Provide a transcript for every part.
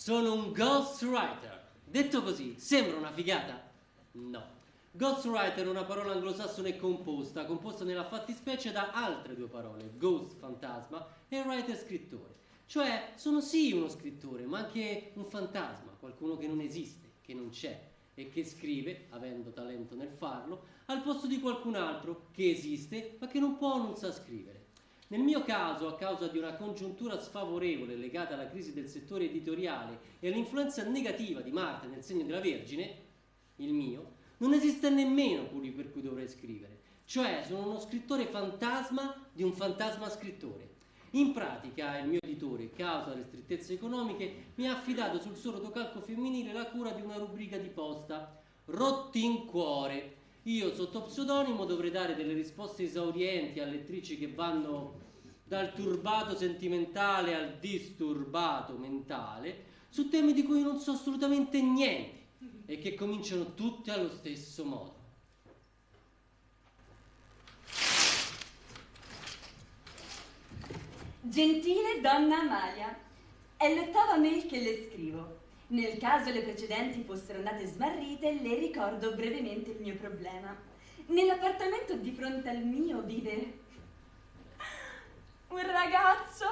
Sono un ghostwriter. Detto così, sembra una figata? No. Ghostwriter è una parola anglosassone composta nella fattispecie da altre due parole, ghost, fantasma, e writer, scrittore. Cioè, sono sì uno scrittore, ma anche un fantasma, qualcuno che non esiste, che non c'è, e che scrive, avendo talento nel farlo, al posto di qualcun altro che esiste, ma che non può o non sa scrivere. Nel mio caso, a causa di una congiuntura sfavorevole legata alla crisi del settore editoriale e all'influenza negativa di Marte nel segno della Vergine, il mio, non esiste nemmeno quello per cui dovrei scrivere. Cioè, sono uno scrittore fantasma di un fantasma scrittore. In pratica, il mio editore, causa le strettezze economiche, mi ha affidato sul suo rotocalco femminile la cura di una rubrica di posta, Rotti in cuore. Io, sotto pseudonimo, dovrei dare delle risposte esaurienti a lettrici che vanno dal turbato sentimentale al disturbato mentale su temi di cui non so assolutamente niente e che cominciano tutte allo stesso modo. Gentile donna Amalia, è l'8ª mail che le scrivo. Nel caso le precedenti fossero andate smarrite, le ricordo brevemente il mio problema. Nell'appartamento di fronte al mio vive un ragazzo.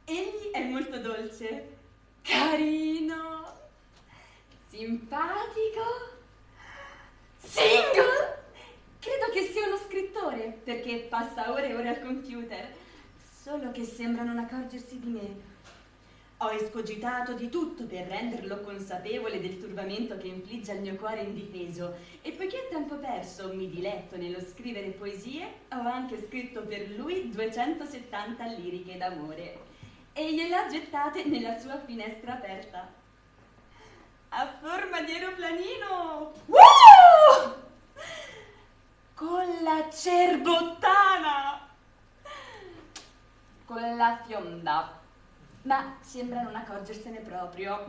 Egli è molto dolce, carino, simpatico, single. Credo che sia uno scrittore, perché passa ore e ore al computer. Solo che sembra non accorgersi di me. Ho escogitato di tutto per renderlo consapevole del turbamento che infligge al mio cuore indifeso, e poiché a tempo perso mi diletto nello scrivere poesie, ho anche scritto per lui 270 liriche d'amore e gliele ho gettate nella sua finestra aperta. A forma di aeroplanino! Con la cerbottana! Con la fionda, ma sembra non accorgersene proprio.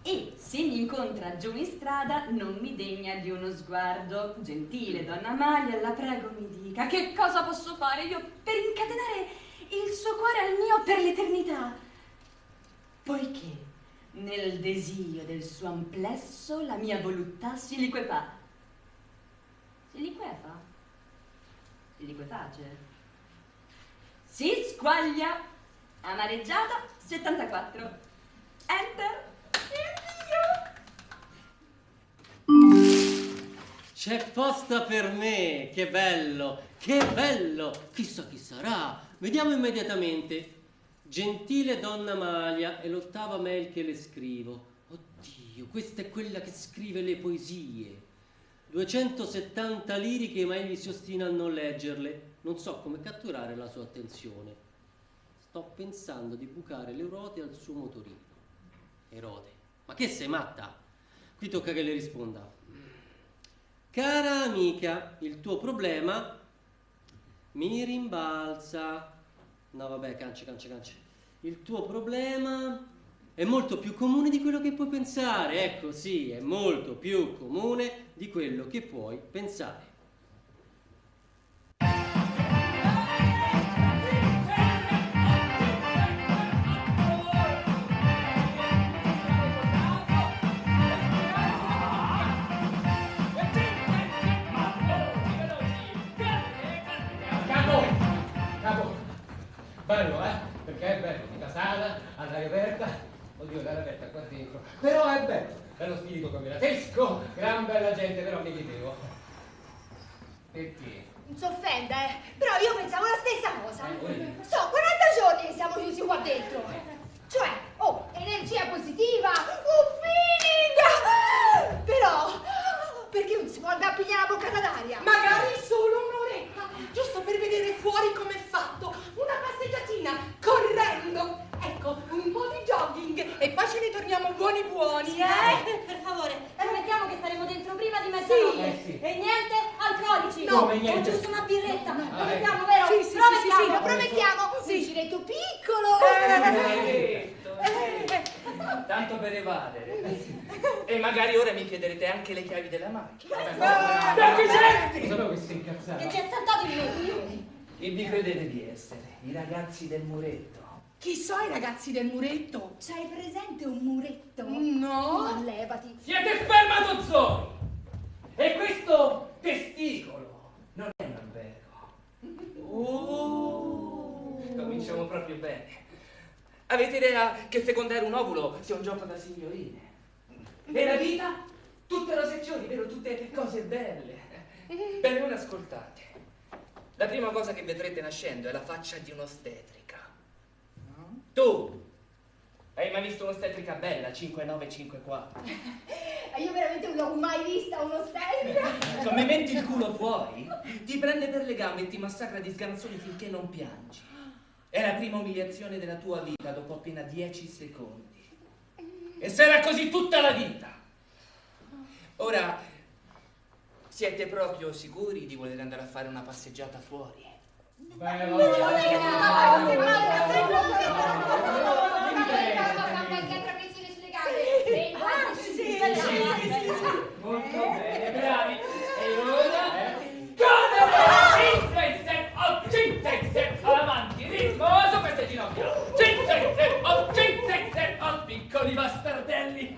E se mi incontra giù in strada non mi degna di uno sguardo. Gentile donna Amalia, la prego mi dica che cosa posso fare io per incatenare il suo cuore al mio per l'eternità, poiché nel desiderio del suo amplesso la mia voluttà si liquefa. Si liquefa? Si liqueface? Si squaglia. Amareggiata 74. Enter. C'è posta per me, che bello, che bello. Chissà chi sarà. Vediamo immediatamente. Gentile donna Amalia, è l'8ª mail che le scrivo. Oddio, questa è quella che scrive le poesie. 270 liriche, ma egli si ostina a non leggerle. Non so come catturare la sua attenzione. Sto pensando di bucare le ruote al suo motorino. Erote, ma che sei matta? Qui tocca che le risponda. Cara amica, il tuo problema mi rimbalza. No vabbè, cance. Il tuo problema è molto più comune di quello che puoi pensare. Ecco, sì, è molto più comune di quello che puoi pensare. Bello, perché è bello, di casata, all'aria aperta, oddio, l'aria aperta qua dentro, però è bello spirito combinatesco, gran bella gente, però mi chiedevo, perché? Non si offenda, però io pensavo la stessa cosa. So, 40 giorni che siamo chiusi qua dentro. Cioè, energia positiva, un feeling! Però, perché non si può andare a pigliare una boccata d'aria? Magari solo un'oretta, giusto per vedere fuori com'è fatto. Una passeggiatina, correndo. Ecco, un po' di jogging e poi ce ne torniamo buoni. Sì, per favore, promettiamo che staremo dentro prima di mezzanotte. Sì. E niente alcolici. No, come niente? O giusto una birretta. Promettiamo, vero? Sì, Promettiamo. lo promettiamo. Un giretto piccolo. Tanto per evadere. E magari ora mi chiederete anche le chiavi della macchina. Sapevo che si incazzava. Che ci è saltato il mio. Chi vi credete di essere? I ragazzi del muretto. Chi so i ragazzi del muretto? C'hai presente un muretto? No. Ma levati. Siete spermatozoi! E questo testicolo non è un albergo. Cominciamo proprio bene. Avete idea che fecondare un ovulo sia un gioco da signorine? E la vita? Tutte rosezioni, vero? Tutte cose belle. Bene, ora ascoltate. La prima cosa che vedrete nascendo è la faccia di un'ostetrica. Tu hai mai visto un'ostetrica bella? 5954. Io veramente non l'ho mai vista un'ostetrica. Come metti il culo fuori, ti prende per le gambe e ti massacra di sganzoni finché non piangi. È la prima umiliazione della tua vita dopo appena 10 secondi. E sarà così tutta la vita. Ora, siete proprio sicuri di voler andare a fare una passeggiata fuori? Molto bene, bravi. E ora? Avanti, ritmoso queste ginocchia. Piccoli bastardelli.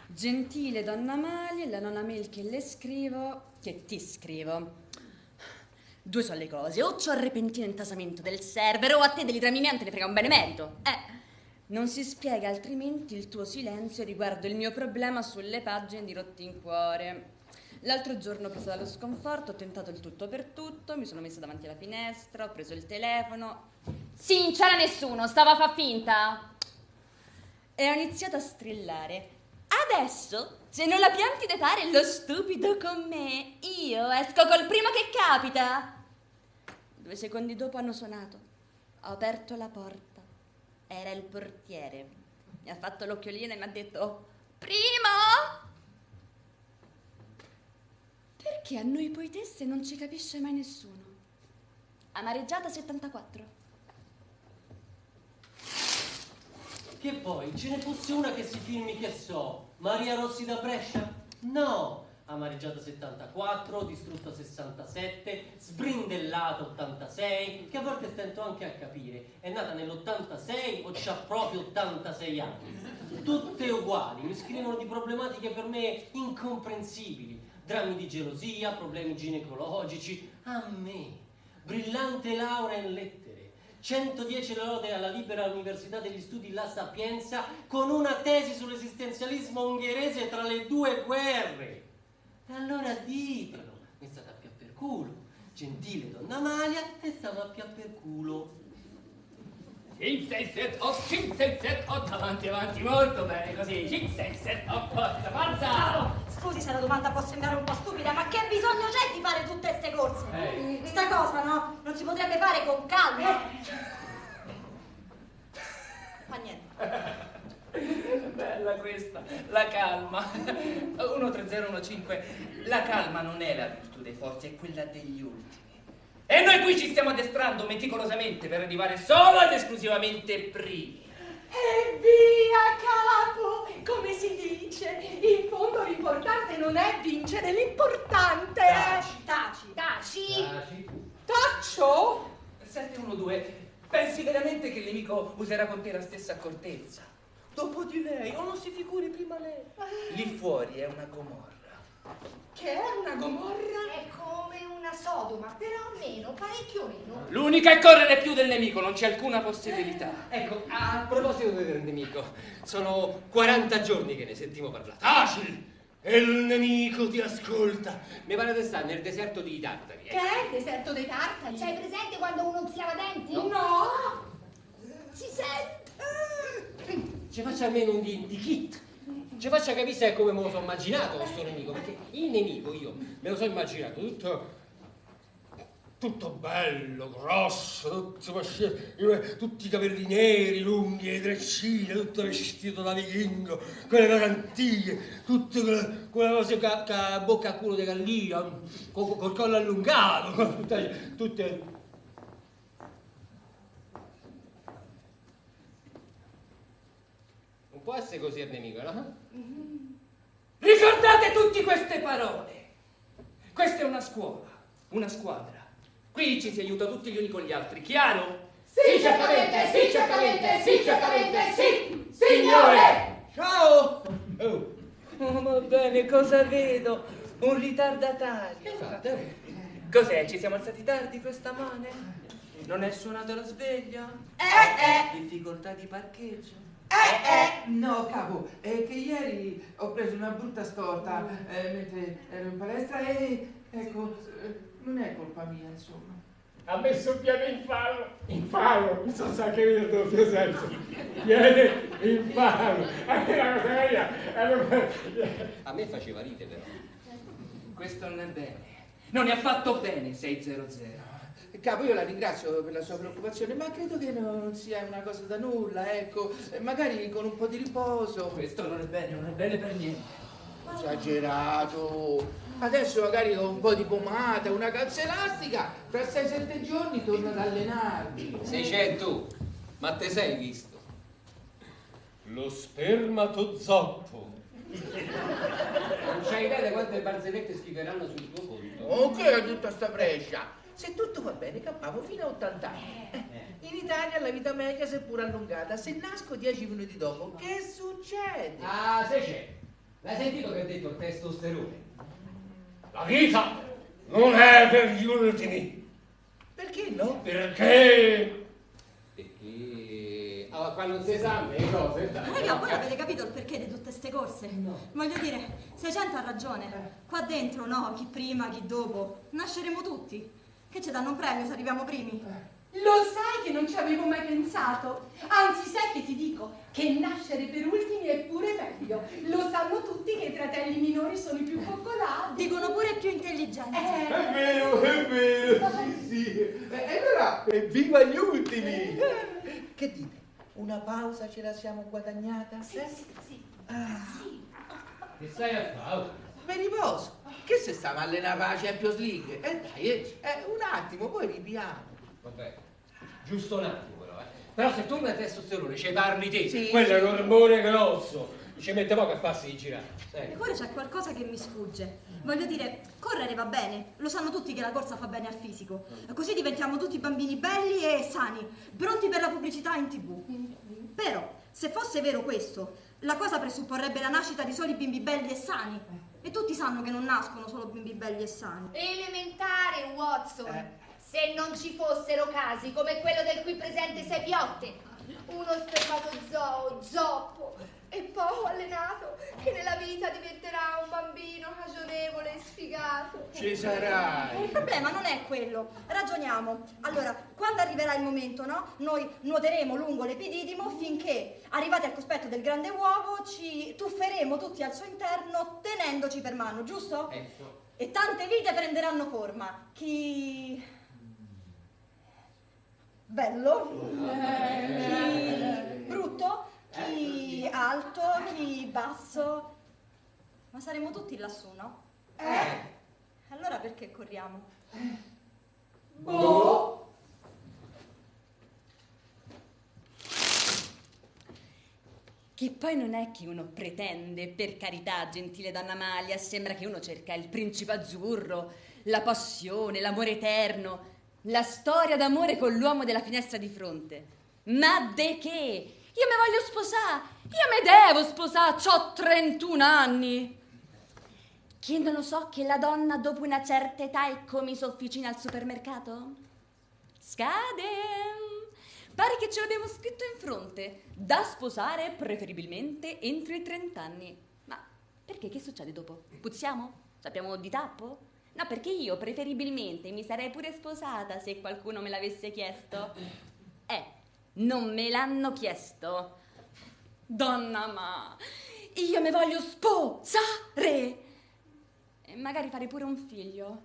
Gentile donna Amalia, la nonna Mel che le scrivo, che ti scrivo. Due sono le cose, o c'ho il repentino intasamento del server, o a te degli tramimianti te ne frega un benemerito. Non si spiega altrimenti il tuo silenzio riguardo il mio problema sulle pagine di Rotti in Cuore. L'altro giorno, presa dallo sconforto, ho tentato il tutto per tutto, mi sono messa davanti alla finestra, ho preso il telefono. Sì, non c'era nessuno, stava a far finta. E ho iniziato a strillare. Adesso, se non la pianti di fare lo stupido con me, io esco col primo che capita. 2 secondi dopo hanno suonato. Ho aperto la porta. Era il portiere. Mi ha fatto l'occhiolino e mi ha detto: Primo! Perché a noi poetesse non ci capisce mai nessuno? Amareggiata 74. Che poi ce ne fosse una che si filmi, che so, Maria Rossi da Brescia? No! Amareggiata 74, distrutta 67, sbrindellata 86, che a volte stento anche a capire, è nata nell'86 o c'ha proprio 86 anni? Tutte uguali, mi scrivono di problematiche per me incomprensibili, drammi di gelosia, problemi ginecologici, a me, brillante laurea in lettere, 110 lode alla Libera Università degli Studi La Sapienza con una tesi sull'esistenzialismo ungherese tra le 2 guerre. E allora ditelo, mi state a pià per culo. Gentile donna Amalia, e stavo a pià per culo. 5, 6, 7, 8, 5, 6, 7, 8, avanti, avanti, molto bene, così, 5, 6, 7, 8, forza! Scusi se la domanda può sembrare un po' stupida, ma che bisogno c'è di fare tutte queste corse? Sta cosa, no? Non si potrebbe fare con calma? Fa niente. Bella questa, la calma. 13015, la calma non è la virtù dei forti, è quella degli ultimi. E noi qui ci stiamo addestrando meticolosamente per arrivare solo ed esclusivamente primi. E via capo, come si dice, in fondo l'importante non è vincere, l'importante è... Taci. Taccio? 712, pensi veramente che il nemico userà con te la stessa accortezza? Dopo di lei, o non si figuri prima lei. Lì fuori è una Gomorra. Che è una Gomorra? È come una Sodoma, però meno, parecchio meno. L'unica è correre più del nemico, non c'è alcuna possibilità. Ecco, a proposito del nemico, sono 40 giorni che ne sentiamo parlare. Taci! E il nemico ti ascolta. Mi pare di stare nel deserto di Tartari. Che è il deserto dei tartari? C'hai presente quando uno si lava i denti? No! Si sente. Ci faccia almeno un identikit. Ci faccia capire se è come me lo sono immaginato questo nemico, perché il nemico io me lo sono immaginato tutto bello, grosso, tutti i capelli neri, lunghi, le treccine, tutto vestito da vichingo, quelle garantie, tutte quelle cose che ha bocca a culo di gallina, col collo allungato, tutte... Non può essere così il nemico, no? Ricordate tutte queste parole. Questa è una scuola. una squadra. Qui ci si aiuta tutti gli uni con gli altri, chiaro? Sì, certamente, sì, certamente, sì, certamente, sì, signore! Ciao! Oh, va bene, cosa vedo? Un ritardatario. Cos'è? Ci siamo alzati tardi questa mane? Non è suonata la sveglia? Difficoltà di parcheggio? No, capo, è che ieri ho preso una brutta storta mentre ero in palestra e, ecco, non è colpa mia, insomma. Ha messo il piede in fallo, mi sono anche io nel doppio senso. Piede in fallo. A me faceva ride però. Questo non è bene. Non è affatto bene 600. Capo, io la ringrazio per la sua preoccupazione, ma credo che non sia una cosa da nulla, ecco, magari con un po' di riposo. Questo non è bene per niente. Esagerato. Adesso magari con un po' di pomata, una calza elastica, fra 6-7 giorni torno ad allenarmi. 600, ma te sei visto? Lo spermatozoppo. Non c'hai idea di quante barzellette scriveranno sul tuo conto. Oh, che è tutta sta brescia? Se tutto va bene, campavo fino a 80 anni. In Italia la vita media seppur allungata. Se nasco 10 minuti dopo, che succede? Ah, se c'è. L'hai sentito che ha detto il testosterone? La vita non è per gli ultimi. Perché no? Perché? Allora, qua non si sa le cose. Raga, voi avete capito il perché di tutte ste corse? No. Voglio dire, 600 ha ragione. Qua dentro, no, chi prima, chi dopo. Nasceremo tutti. Che ci danno un premio se arriviamo primi? Lo sai che non ci avevo mai pensato? Anzi, sai che ti dico? Che nascere per ultimi è pure meglio. Lo sanno tutti che i fratelli minori sono i più coccolati. Dicono pure più intelligenti. È vero, sì. E allora, viva gli ultimi! Che dite? Una pausa ce la siamo guadagnata? Sì. Che stai a fare? Mi riposo. Che se stiamo a allenare la Champions League? Dai, un attimo, poi ripiamo. Vabbè, giusto un attimo però, Però se torna il testosterone, ci parli te. Sì. Quello è un ormone grosso. Ci mette poco a farsi di girare. Eppure c'è qualcosa che mi sfugge. Voglio dire, correre va bene. Lo sanno tutti che la corsa fa bene al fisico. Così diventiamo tutti bambini belli e sani, pronti per la pubblicità in TV. Però, se fosse vero questo, la cosa presupporrebbe la nascita di soli bimbi belli e sani. E tutti sanno che non nascono solo bimbi belli e sani. Elementare, Watson. Se non ci fossero casi come quello del qui presente sei piotte, uno spermatozoo, zoppo e poco allenato, che nella vita diventerà un bambino cagionevole e sfigato. Ci sarai. Il problema non è quello. Ragioniamo. Allora, quando arriverà il momento, no? Noi nuoteremo lungo l'epididimo finché, arrivati al cospetto del grande uovo, ci tufferemo tutti al suo interno tenendoci per mano, giusto? E tante vite prenderanno forma. Chi... bello? Chi brutto? Chi alto? Chi basso? Ma saremo tutti lassù, no? Allora perché corriamo? Boh. Che poi non è che uno pretende, per carità, gentile donna Amalia, sembra che uno cerca il principe azzurro, la passione, l'amore eterno, la storia d'amore con l'uomo della finestra di fronte. Ma de che? Io mi voglio sposare, io mi devo sposare, c'ho 31 anni. Che non lo so che la donna dopo una certa età è come i sofficini al supermercato? Scade. Pare che ce l'abbiamo scritto in fronte, da sposare preferibilmente entro i 30 anni. Ma perché? Che succede dopo? Puzziamo? Sappiamo di tappo? No, perché io preferibilmente mi sarei pure sposata se qualcuno me l'avesse chiesto. Non me l'hanno chiesto. Donna ma, io mi voglio sposare e magari fare pure un figlio.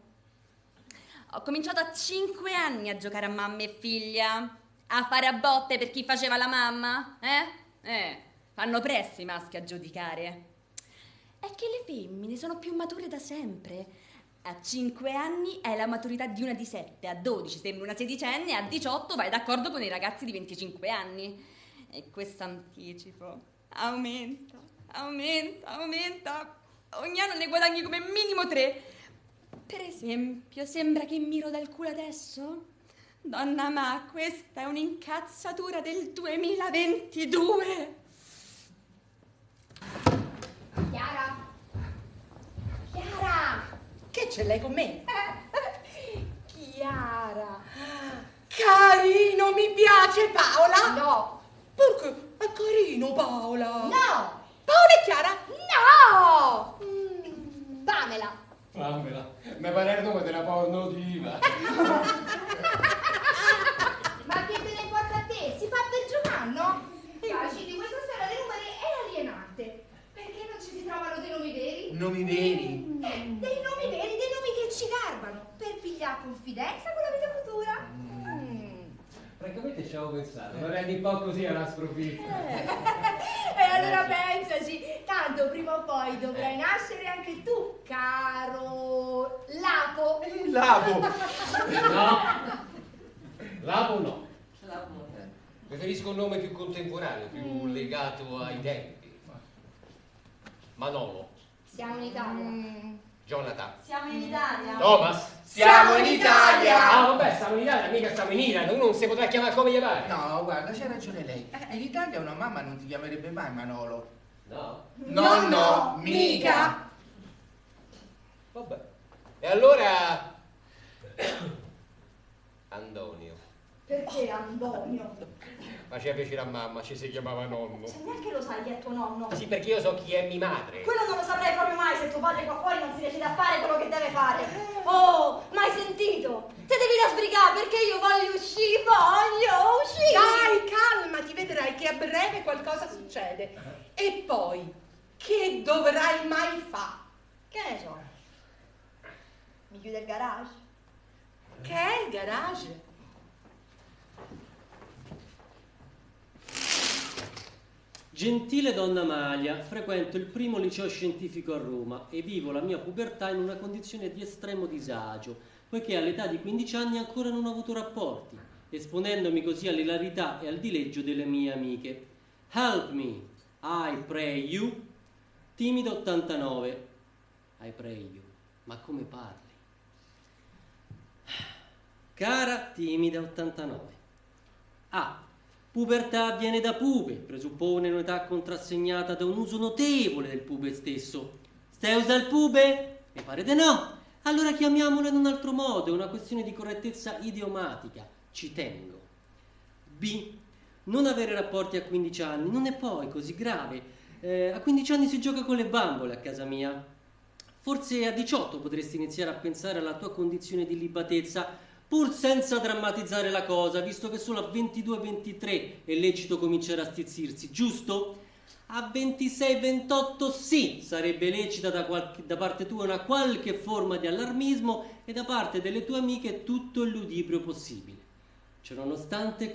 Ho cominciato a 5 anni a giocare a mamma e figlia, a fare a botte per chi faceva la mamma, fanno presto i maschi a giudicare. È che le femmine sono più mature da sempre. A 5 anni hai la maturità di una di 7, a 12 sembri una sedicenne, a 18 vai d'accordo con i ragazzi di 25 anni. E questo anticipo aumenta. Ogni anno ne guadagni come minimo 3. Per esempio, sembra che miro dal culo adesso? Donna, ma questa è un'incazzatura del 2022. Chiara! Chiara! Che ce l'hai con me? Chiara! Carino, mi piace Paola? No! Perché? È carino Paola. No! Paola e Chiara? No! Pamela! Fammela, mi pare il nome della pornotiva. Ma che te ne importa a te? Si fa per giocare, no? Di questa storia dei numeri è alienante. Perché non ci si trovano dei nomi veri? Nomi veri? Dei nomi veri, dei nomi che ci garbano per pigliare confidenza con la vita futura. Francamente ci avevo pensato, ma rendi un po' così alla sprovvista. E allora pensaci, tanto prima o poi dovrai nascere anche tu, caro Lapo. Lapo! No, Lapo no. Preferisco un nome più contemporaneo, più legato ai tempi. Manolo. Siamo in Italia. Jonathan. Siamo in Italia. Thomas. Siamo in Italia! Ah, vabbè, stiamo in Italia, mica stiamo in Iran. Uno non si potrà chiamare come gli pare. No, guarda, c'ha ragione lei. In Italia una mamma non ti chiamerebbe mai Manolo. No? No, mica! Vabbè. E allora... Antonio. Perché Antonio? Faceva piacere a mamma, ci si chiamava nonno. Se neanche lo sai chi è tuo nonno. Sì, perché io so chi è mia madre. Quello non lo saprei proprio mai se tuo padre qua fuori non si decide a fare quello che deve fare. Oh, mai sentito? Te devi da sbrigare perché io voglio uscire, voglio uscire. Dai, calmati, vedrai che a breve qualcosa succede. E poi, che dovrai mai fare? Che ne so? Mi chiude il garage? Che è il garage? Gentile donna Malia, frequento il primo liceo scientifico a Roma e vivo la mia pubertà in una condizione di estremo disagio, poiché all'età di 15 anni ancora non ho avuto rapporti, esponendomi così all'ilarità e al dileggio delle mie amiche. Help me, I pray you. Timido 89. I pray you. Ma come parli? Cara timida 89. A. Pubertà viene da pube, presuppone un'età contrassegnata da un uso notevole del pube stesso. Stai a usare il pube? Mi pare di no. Allora chiamiamolo in un altro modo, è una questione di correttezza idiomatica. Ci tengo. B. Non avere rapporti a 15 anni non è poi così grave. A 15 anni si gioca con le bambole a casa mia. Forse a 18 potresti iniziare a pensare alla tua condizione di libatezza, pur senza drammatizzare la cosa, visto che solo a 22-23 è lecito cominciare a stizzirsi, giusto? A 26-28 sì, sarebbe lecita da parte tua una qualche forma di allarmismo e da parte delle tue amiche tutto il ludibrio possibile. Ciononostante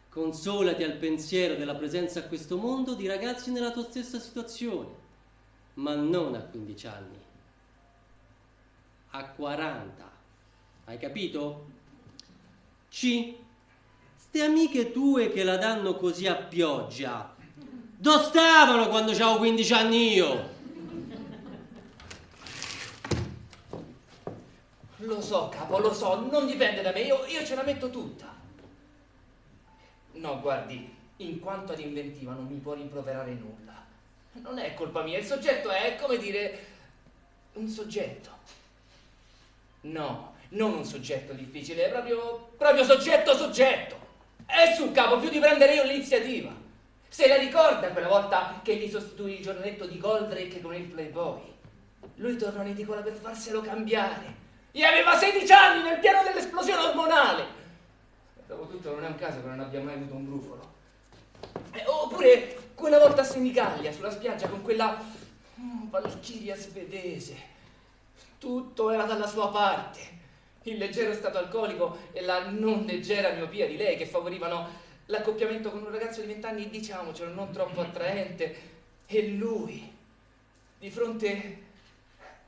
consolati al pensiero della presenza a questo mondo di ragazzi nella tua stessa situazione, ma non a 15 anni, a 40. Hai capito? C. Ste amiche tue che la danno così a pioggia, dove stavano quando c'avevo 15 anni io? Lo so, capo, lo so, non dipende da me, io ce la metto tutta. No, guardi, in quanto ad inventiva non mi può rimproverare nulla. Non è colpa mia, il soggetto è, come dire, un soggetto. No, non un soggetto difficile, è proprio soggetto. E sul capo, più di prendere io l'iniziativa. Se la ricorda quella volta che gli sostituì il giornetto di Goldrake con il Playboy? Lui tornò in edicola per farselo cambiare. E aveva 16 anni nel pieno dell'esplosione ormonale. Dopotutto non è un caso che non abbia mai avuto un brufolo. Oppure quella volta a Senigallia, sulla spiaggia, con quella valchiria svedese. Tutto era dalla sua parte. Il leggero stato alcolico e la non leggera miopia di lei che favorivano l'accoppiamento con un ragazzo di 20 anni, diciamocelo, non troppo attraente. E lui, di fronte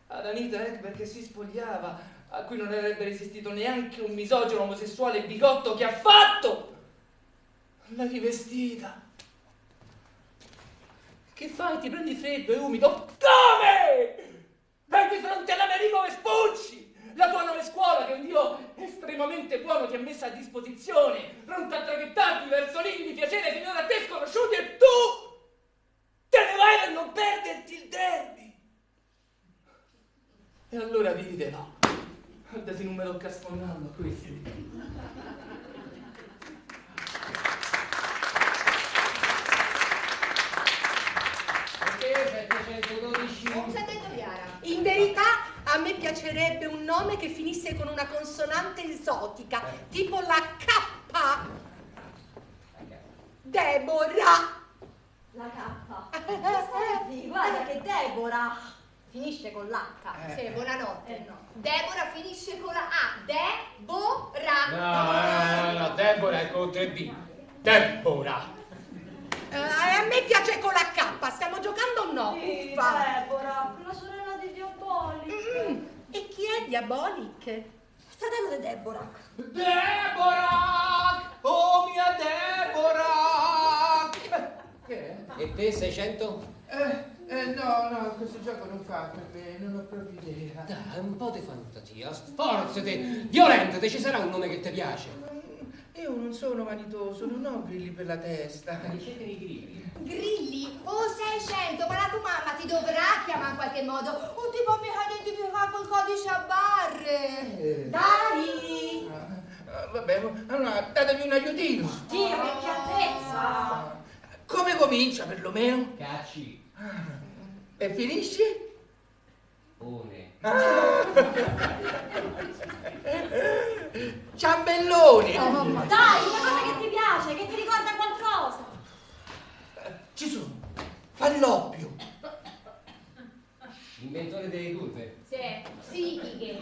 ad Anita Ekberg che si spogliava, a cui non avrebbe resistito neanche un misogino omosessuale bigotto che ha fatto, l'ha rivestita. Che fai? Ti prendi freddo e umido? Come? Vai di fronte all'Americo Vespucci! che un Dio estremamente buono ti ha messo a disposizione, pronto a traghettarti verso lini di piacere finora a te sconosciuti, e tu te ne vai per non perderti il derby. E allora videlo. Guarda se non me lo casconnando questi. Non si è detto Chiara. In verità a me piacerebbe un nome che finisse con una consonante esotica, tipo la K. Deborah. La K. Senti, guarda che Deborah finisce con l'H. Sì, buonanotte. No. Deborah finisce con la A. Deborah. No, Deborah è con 3B. Deborah. A me piace con la K, stiamo giocando o no? Sì, Uffa. Deborah, la sorella di Diabolic. E chi è Diabolic? Fratello di Deborah. Deborah! Oh mia Deborah! Che è? E te 600? No, questo gioco non fa per me, non ho proprio idea. Dai, un po' di fantasia, sforzati, violentati, ci sarà un nome che ti piace. Io non sono vanitoso, non ho grilli per la testa. Dicetemi i grilli. Grilli o 600, ma la tua mamma ti dovrà chiamare in qualche modo. Un tipo mica identificato col codice a barre. Dai! Vabbè, allora datemi un aiutino. Dio, che piattezza! Come comincia perlomeno? Cacci. E finisce? One. Ciambelloni! Dai, una cosa che ti piace, che ti ricorda qualcosa. Ci sono. Falloppio. Inventore delle turbe. Sì, psichiche.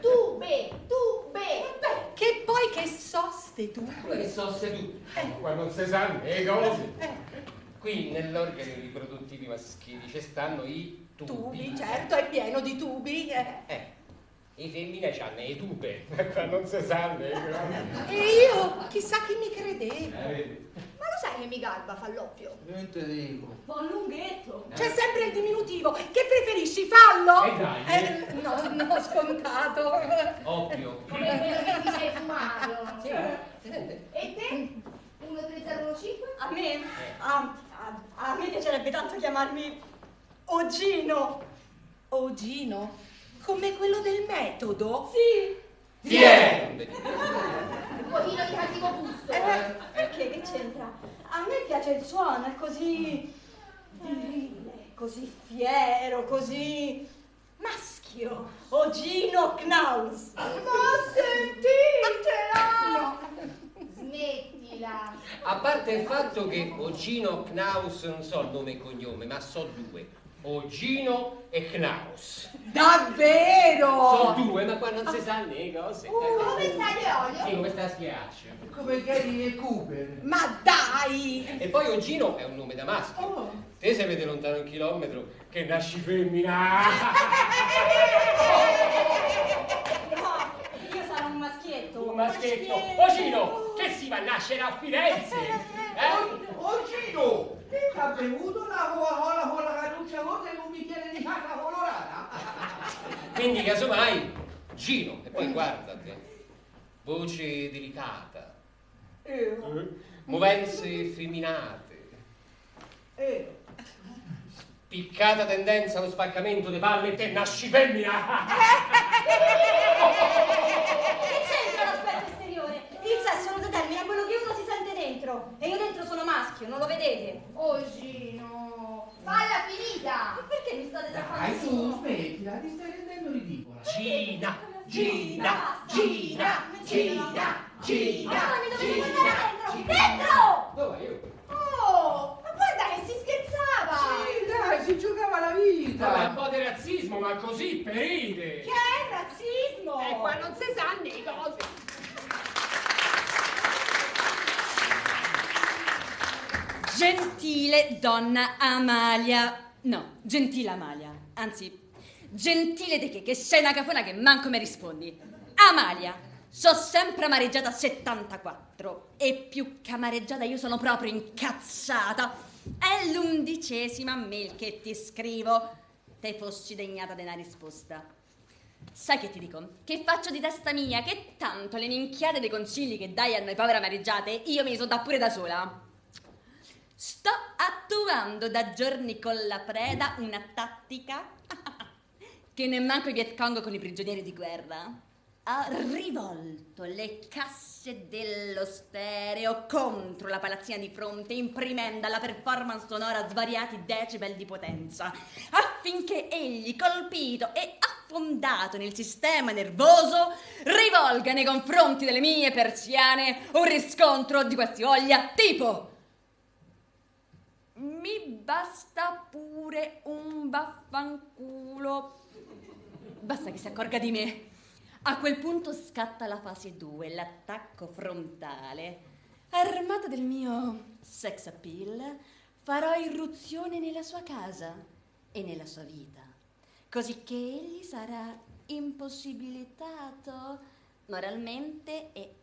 Tube. Beh, che poi che soste tu? Come che so se tu. Qua non si sanno le cose. Qui nell'organo riproduttivi maschili ci stanno i tubi. Tubi, certo, è pieno di tubi. I femmine c'hanno i tube. Qua non si sanno le cose. E io, chissà chi mi credeva. Vedi? Ma lo sai che mi garba Falloppio? Non te dico. Un po' lunghetto. C'è sempre il diminutivo. Che preferisci, fallo? Dai. No, scontato. Oppio. Come quello che ti sei fumato. Sì. E te? 13015? A me? A me piacerebbe tanto chiamarmi Ogino. Ogino? Come quello del metodo? Sì. Chi è? Un pochino di cattivo gusto. Perché? Che c'entra? A me piace il suono, è così virile, così fiero, così maschio. Ogino Knaus. Ma sentitela! Smettila. A parte il fatto che Ogino Knaus non so il nome e cognome, ma so due. Ogino e Knaus. Davvero? So due, ma qua non si sanno le cose. Come stai olio? Sì, come sta a schiaccio. Come Gary e Cooper. Ma dai! E poi Ogino è un nome da maschio. Te se vede lontano 1 chilometro che nasci femmina. No, io sarò un maschietto. Un maschietto. Ogino, che si va a nascere a Firenze. Ogino! Ti ha bevuto la Coca-Cola con la cannuccia rotta e un bicchiere di carta colorata? Quindi casomai Gino. E poi guardate. Voce delicata. Movenze effeminate. Spiccata tendenza allo spaccamento delle palle e te nasci femmina. Che c'entra l'aspetto esteriore? Il sesso non determina quello che uno si sente dentro. E io dentro sono maschio, non lo vedete? Ogino, falla finita. Ma perché mi state Dai, trattando su, così? smettila, ti stai rendendo ridicola. Gina, Gina, Basta. Gina, Gina, Gina. Ma mi dovete guardare dentro! Dentro! Dove io? Oh, ma guarda che si scherzava. Sì, dai, si giocava la vita. Vabbè, un po' di razzismo, ma così per ride. Che è razzismo. Qua non si sanno le cose. Gentile donna Amalia. No, gentile Amalia. Anzi, gentile di che sei una cafona che manco mi rispondi. Amalia, so sempre amareggiata 74. E più che amareggiata io sono proprio incazzata. È l'11ª mail che ti scrivo. Te fossi degnata di una risposta. Sai che ti dico? Che faccio di testa mia, che tanto le minchiate dei consigli che dai a noi povere amareggiate, io me li so da pure da sola. Sto attuando da giorni con la preda una tattica che nemmanco i Viet Cong con i prigionieri di guerra. Ho rivolto le casse dello stereo contro la palazzina di fronte, imprimendo alla performance sonora svariati decibel di potenza, affinché egli, colpito e affondato nel sistema nervoso, rivolga nei confronti delle mie persiane un riscontro di qualsivoglia tipo. Mi basta pure un vaffanculo. Basta che si accorga di me. A quel punto scatta la fase 2, l'attacco frontale. Armata del mio sex appeal, farò irruzione nella sua casa e nella sua vita, così che egli sarà impossibilitato moralmente e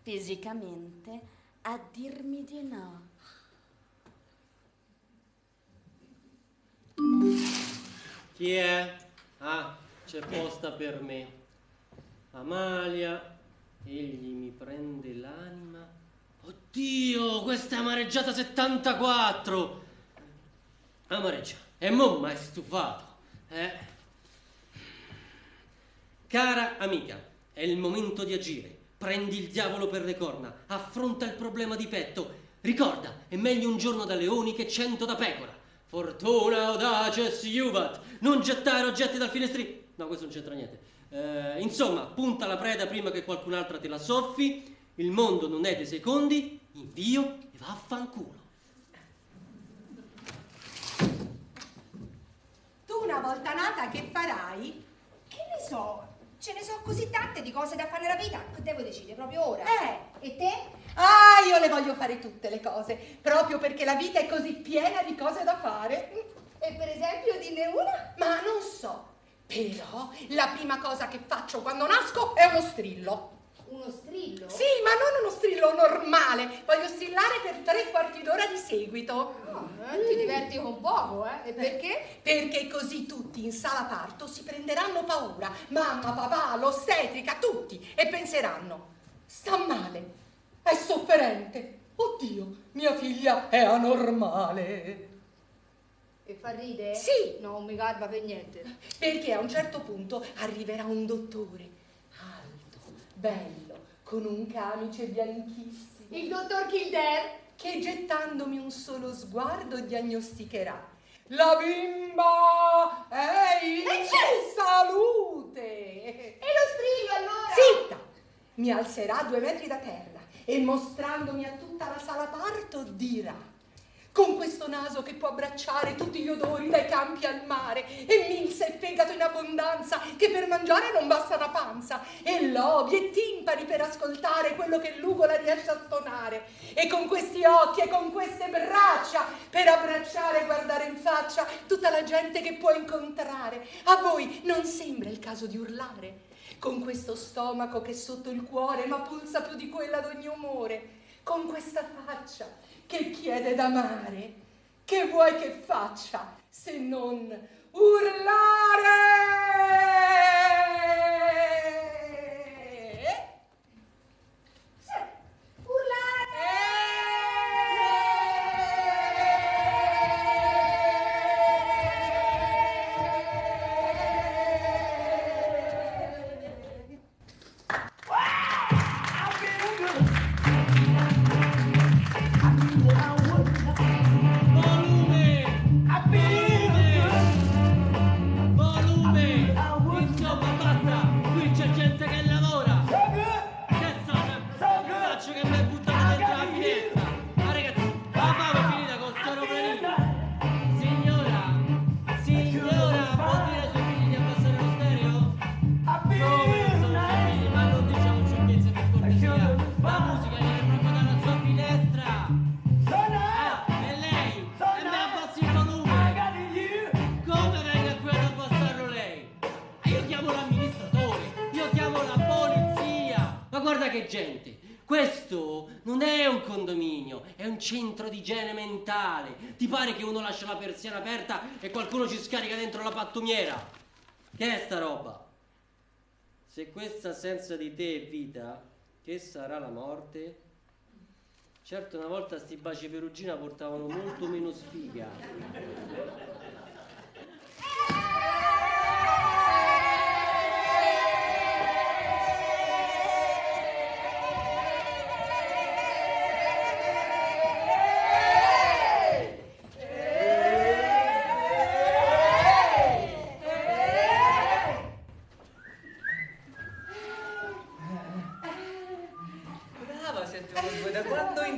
fisicamente a dirmi di no. Chi è? Ah, c'è posta per me. Amalia, egli mi prende l'anima. Oddio, questa è amareggiata 74. Amareggia, e mo' m'hai stufato, Cara amica, è il momento di agire. Prendi il diavolo per le corna, affronta il problema di petto. Ricorda, è meglio un giorno da leoni che 100 da pecora. Fortuna, audaces, juvat. Non gettare oggetti dal finestrino. No, questo non c'entra niente. Insomma, punta la preda prima che qualcun'altra te la soffi. Il mondo non è dei secondi. Invio e vaffanculo. Tu una volta nata che farai? Che ne so? Ce ne so così tante di cose da fare nella vita che devo decidere proprio ora. E te? Ah, io le voglio fare tutte le cose, proprio perché la vita è così piena di cose da fare. E per esempio dinne una? Ma non so, però la prima cosa che faccio quando nasco è uno strillo. Uno strillo? Sì, ma non uno strillo normale, voglio strillare per 3/4 d'ora di seguito. Ti diverti con poco, E perché? Perché così tutti in sala parto si prenderanno paura, mamma, papà, l'ostetrica, tutti, e penseranno: sta male, è sofferente, oddio, mia figlia è anormale. E fa ridere? Sì. No, non mi garba per niente. Perché a un certo punto arriverà un dottore, alto, bello, con un camice bianchissimo. Il dottor Kildare? Che gettandomi un solo sguardo diagnosticherà: la bimba è in salute. E lo strillo allora? Zitta! Mi alzerà 2 metri da terra e mostrandomi a tutta la sala parto dirà: con questo naso che può abbracciare tutti gli odori dai campi al mare, e milza e fegato in abbondanza che per mangiare non basta una panza, e lobi e timpani per ascoltare quello che l'ugola riesce a stonare, e con questi occhi e con queste braccia per abbracciare e guardare in faccia tutta la gente che può incontrare. A voi non sembra il caso di urlare? Con questo stomaco che è sotto il cuore ma pulsa più di quella d'ogni umore, con questa faccia che chiede d'amare, che vuoi che faccia se non urlare? Sì, urlare! Insomma, basta, qui c'è gente che lavora. Che faccio che mi hai buttato dentro la finestra? Ma ragazzi, la fame è finita con sto aeroplanino. Signora, può dire ai suoi figli di abbassare lo stereo? Come sono i suoi figli? Ma non diciamo sciocchezze per cortesia. La musica viene proprio dalla sua finestra. E lei? E me abbassi il volume. Come venga qui ad abbassarlo lei? Io chiamo l'amministratore, io chiamo la polizia. Ma guarda che gente, questo non è un condominio, è un centro di igiene mentale. Ti pare che uno lascia la persiana aperta e qualcuno ci scarica dentro la pattumiera? Che è sta roba? Se questa senza di te è vita, che sarà la morte? Certo, una volta sti baci perugina portavano molto meno sfiga.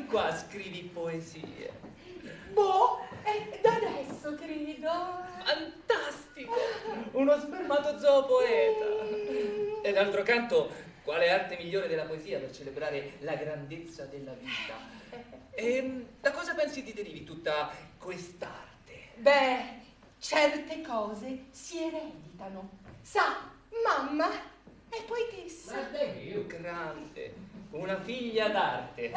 Qua scrivi poesie. Boh, da adesso credo. Fantastico! Uno spermatozoo poeta. E d'altro canto, quale arte migliore della poesia per celebrare la grandezza della vita? E da cosa pensi ti derivi tutta quest'arte? Beh, certe cose si ereditano. Sa, mamma è poetessa. Grande. Una figlia d'arte.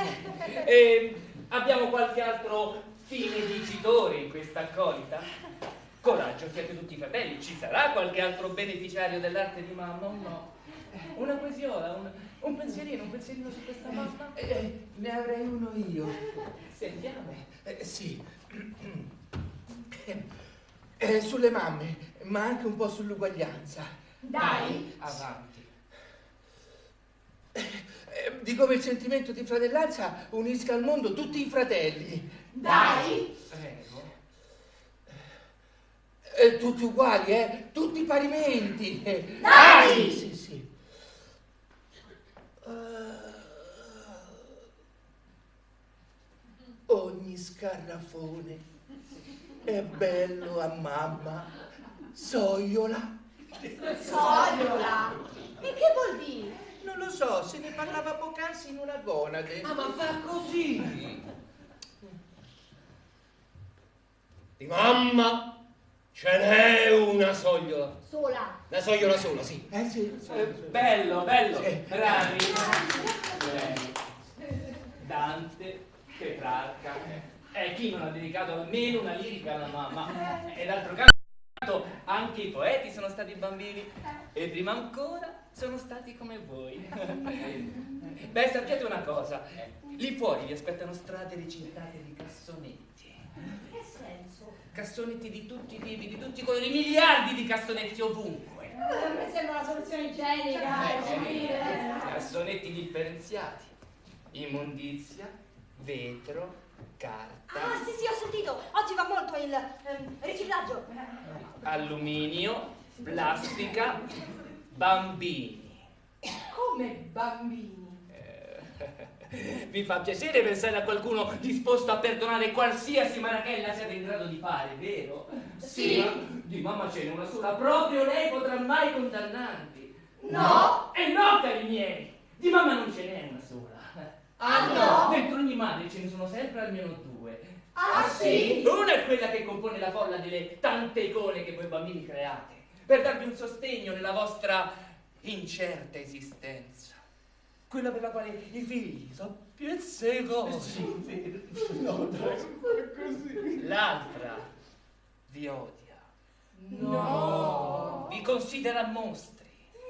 E abbiamo qualche altro fine dicitore in questa accolita? Coraggio, siete tutti fratelli. Ci sarà qualche altro beneficiario dell'arte di mamma o no? Una poesiola, un pensierino su questa mamma? Ne avrei uno io. Sentiamo. Sì. Sulle mamme, ma anche un po' sull'uguaglianza. Dai. Avanti. Di come il sentimento di fratellanza unisca al mondo tutti i fratelli. Dai. Prego. Tutti uguali, tutti parimenti. Dai. Sì. Ogni scarrafone è bello a mamma. Sogliola. Sogliola. E che vuol dire? Non lo so, se ne parlava poc'anzi in una gonade. Ah, ma fa così! Di mamma ce n'è una sogliola. Sola. La sogliola sola, sì. Sì. Bello, Sì. bravi. Dante, Petrarca. Chi non ha dedicato almeno una lirica alla mamma? E d'altro canto anche i poeti sono stati bambini. E prima ancora sono stati come voi. Beh, sappiate una cosa. Lì fuori vi aspettano strade recintate di cassonetti. Che senso? Cassonetti di tutti i tipi, di tutti i colori, miliardi di cassonetti ovunque. A me sembra una soluzione igienica. Cassonetti differenziati. Immondizia, vetro, carta, Ah, sì, ho sentito. Oggi va molto il riciclaggio. alluminio, plastica, bambini. Come bambini. Vi fa piacere pensare a qualcuno disposto a perdonare qualsiasi marachella siate in grado di fare, vero? Sì. Di mamma ce n'è una sola, proprio lei potrà mai condannarvi. No. E no, cari miei, di mamma non ce n'è una sola. Ah, no? Dentro ogni madre ce ne sono sempre almeno due. Ah, sì? Una è quella che compone la folla delle tante icone che voi bambini create, per darvi un sostegno nella vostra incerta esistenza. Quella per la quale i figli sono piezze cose. No, dai, così. L'altra vi odia. No. Vi considera mostri.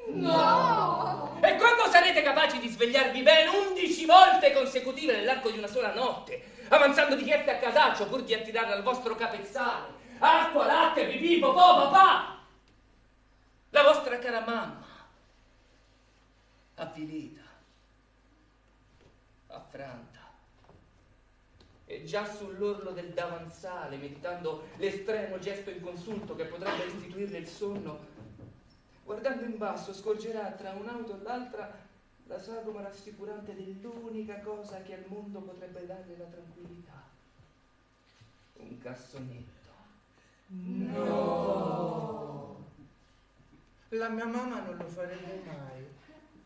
No. E quando sarete capaci di svegliarvi ben 11 volte consecutive nell'arco di una sola notte, avanzando di chieste a casaccio pur di attirare al vostro capezzale acqua, latte, pipì, popò, papà, la vostra cara mamma, avvilita, affranta, e già sull'orlo del davanzale, meditando l'estremo gesto inconsulto che potrebbe restituirle il sonno, guardando in basso scorgerà tra un'auto e l'altra la sagoma rassicurante dell'unica cosa che al mondo potrebbe darle la tranquillità. Un cassonetto. No. La mia mamma non lo farebbe mai.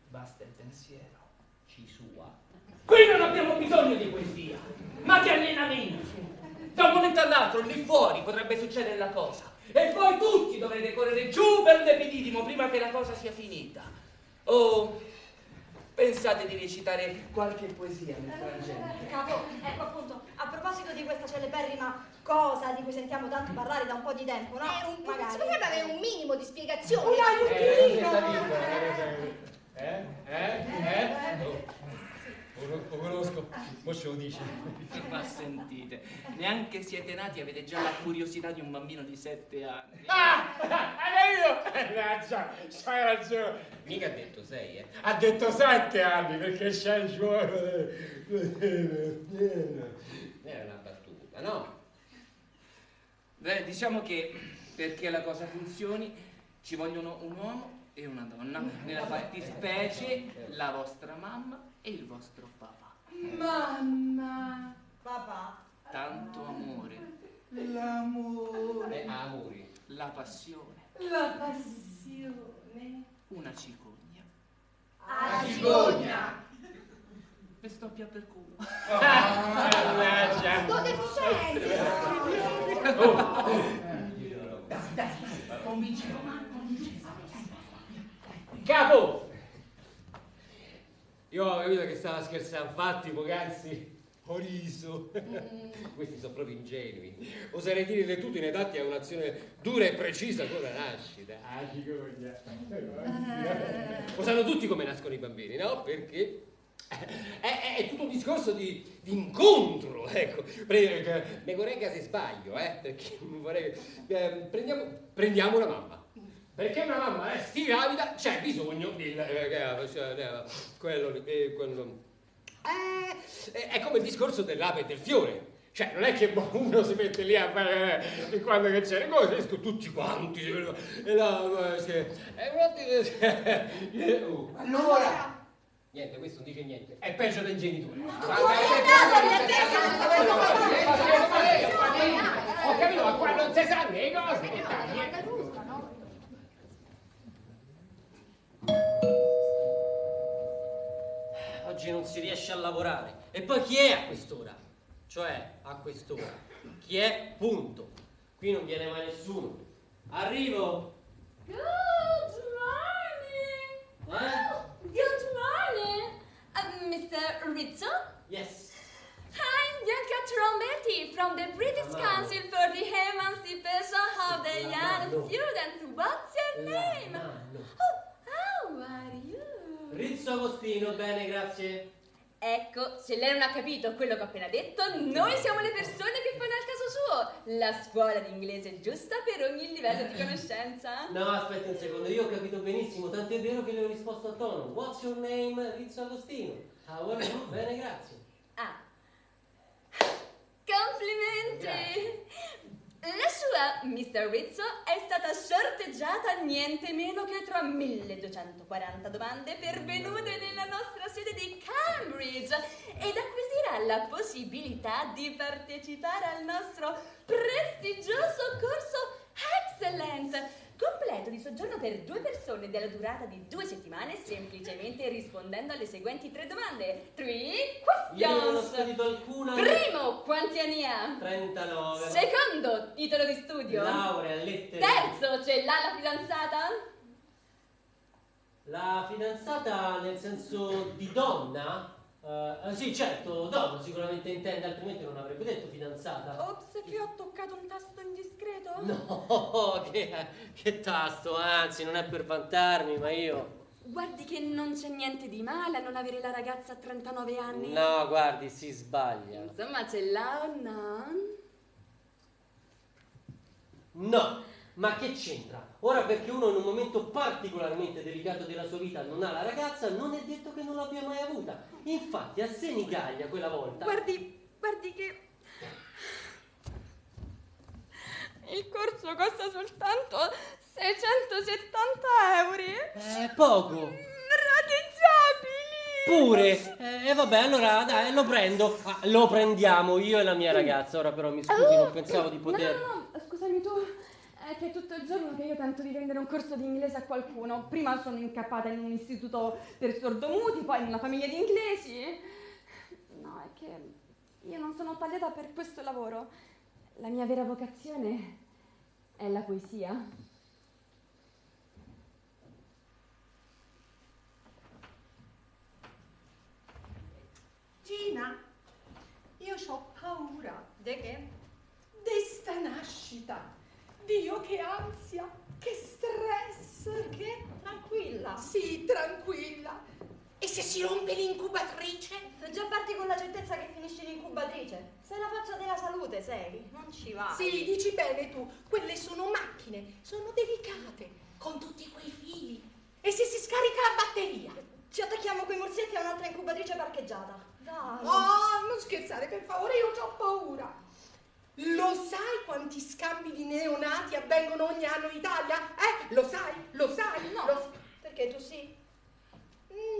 Basta il pensiero. Ci sua. Qui non abbiamo bisogno di poesia, ma di allenamento. Da un momento all'altro, lì fuori, potrebbe succedere la cosa. E voi tutti dovrete correre giù per l'epididimo prima che la cosa sia finita. O pensate di recitare qualche poesia nel frangente? Capo, ecco appunto, a proposito di questa celeberrima cosa di cui sentiamo tanto parlare da un po' di tempo, no? Si Magari. potrebbe avere un minimo di spiegazione. Lo conosco, mo ce lo dice. Ma sentite, neanche siete nati e avete già la curiosità di un bambino di 7 anni. Già, c'hai ragione. Mica ha detto 6, Ha detto 7 anni perché c'è il suo... Era una battuta, no? Beh, diciamo che perché la cosa funzioni ci vogliono un uomo e una donna. Nella fattispecie la vostra mamma e il vostro papà. Mamma. Papà. Tanto amore, L'amore. Amori. la passione, La passione. una cicogna. A cicogna. E sto più per culo. Sto deficiente. Dai, convincilo. Capo! Io ho capito che stava scherzando, infatti poc'anzi ho riso. Questi sono proprio ingenui. Oserei dire che tutti inadatti a un'azione dura e precisa con la nascita. Ah, cicogna. Lo sanno tutti come nascono i bambini, no? Perché è tutto un discorso di incontro, ecco. Mi corregga se sbaglio, perché vorrei... prendiamo una mamma. Perché una mamma resti gravida c'è bisogno di... quello è come il discorso dell'ape e del fiore. Cioè, non è che uno si mette lì a fare quando che c'è le cose, escono tutti quanti. Allora, Niente, questo non dice niente. È peggio del genitore. Ho capito, ma qua non si sa le cose. Che tagli? Oggi non si riesce a lavorare. E poi chi è a quest'ora? Cioè, a quest'ora. Chi è? Punto. Qui non viene mai nessuno. Arrivo. Good morning. Good morning. Mr. Rizzo? Yes. I'm Bianca Trombetti from the British Council for the Emancipation of the Young Students. What's your name? Oh, how are you? Rizzo Agostino, bene, grazie. Ecco, se lei non ha capito quello che ho appena detto, noi siamo le persone che fanno al caso suo. La scuola di inglese giusta per ogni livello di conoscenza. No, aspetti un secondo, io ho capito benissimo, tanto è vero che le ho risposto a tono. What's your name? Rizzo Agostino. How are you? Bene, grazie. Ah. Complimenti! Grazie. La sua, Mr. Rizzo, è stata sorteggiata niente meno che tra 1240 domande pervenute nella nostra sede di Cambridge ed acquisirà la possibilità di partecipare al nostro prestigioso corso Excellent, completo di soggiorno per 2 persone della durata di 2 settimane, semplicemente rispondendo alle seguenti 3 domande. 3 Io non ho questions. spedito alcuna. Primo, quanti anni ha? 39. Secondo, titolo di studio. Laurea, lettere. Terzo, ce l'ha la fidanzata? La fidanzata nel senso di donna? Sì, certo, donna sicuramente intende, altrimenti non avrebbe detto fidanzata. Ops, che ho toccato un tasto indiscreto? No, che tasto, anzi, non è per vantarmi, ma io... Guardi che non c'è niente di male a non avere la ragazza a 39 anni. No, guardi, si sbaglia. Insomma, ce l'ha o no? No, ma che c'entra? Ora perché uno in un momento particolarmente delicato della sua vita non ha la ragazza, non è detto che non l'abbia mai avuta. Infatti a Senigallia quella volta... Guardi che... Il corso costa soltanto 670 euro. È poco. Rateizzabili! Pure. E vabbè, allora dai, lo prendo. Lo prendiamo io e la mia ragazza. Ora però mi scusi, non pensavo di poter... No, scusami tu. È che è tutto il giorno che io tento di vendere un corso di inglese a qualcuno. Prima sono incappata in un istituto per sordomuti, poi in una famiglia di inglesi. No, è che io non sono tagliata per questo lavoro. La mia vera vocazione è la poesia. Gina, io ho paura. De che? Di sta nascita. Dio, che ansia, che stress. Perché? Tranquilla. Sì, tranquilla. E se si rompe l'incubatrice? Già parti con la certezza che finisci l'incubatrice. Sei la faccia della salute, sei. Non ci va. Sì, dici bene tu. Quelle sono macchine, sono delicate, con tutti quei fili. E se si scarica la batteria? Ci attacchiamo coi morsetti a un'altra incubatrice parcheggiata. Dai. Oh, non scherzare, per favore, io ho paura. Lo sai quanti scambi di neonati avvengono ogni anno in Italia? Lo sai? Lo sai? No, perché tu sì?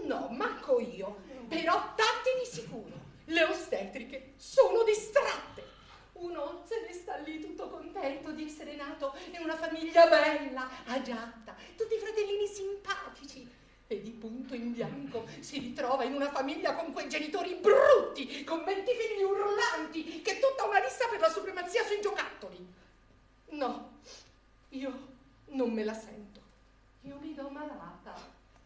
No, manco io. Però tanti di sicuro. Le ostetriche sono distratte. Uno se ne sta lì tutto contento di essere nato in una famiglia bella, agiata, tutti i fratellini simpatici. E di punto in bianco si ritrova in una famiglia con quei genitori brutti, con 20 figli urlanti, che è tutta una lista per la supremazia sui giocattoli. No, io non me la sento. Io mi do malata.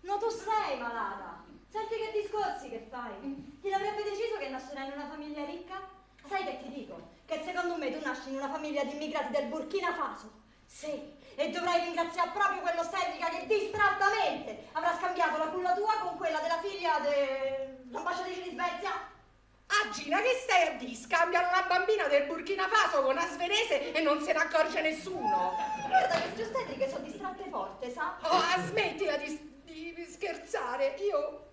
No, tu sei malata. Senti che discorsi che fai. Chi l'avrebbe deciso che nascerai in una famiglia ricca? Sai che ti dico? Che secondo me tu nasci in una famiglia di immigrati del Burkina Faso. Sì, e dovrai ringraziare proprio quell'ostetrica che distrattamente avrà scambiato la culla tua con quella della figlia dell'ambasciatrice di Svezia. Ah, Gina, che stai a dire? Scambiano una bambina del Burkina Faso con una svedese e non se ne accorge nessuno. Guarda, queste ostetriche sono distratte forte, sa? Oh, smettila di scherzare. Io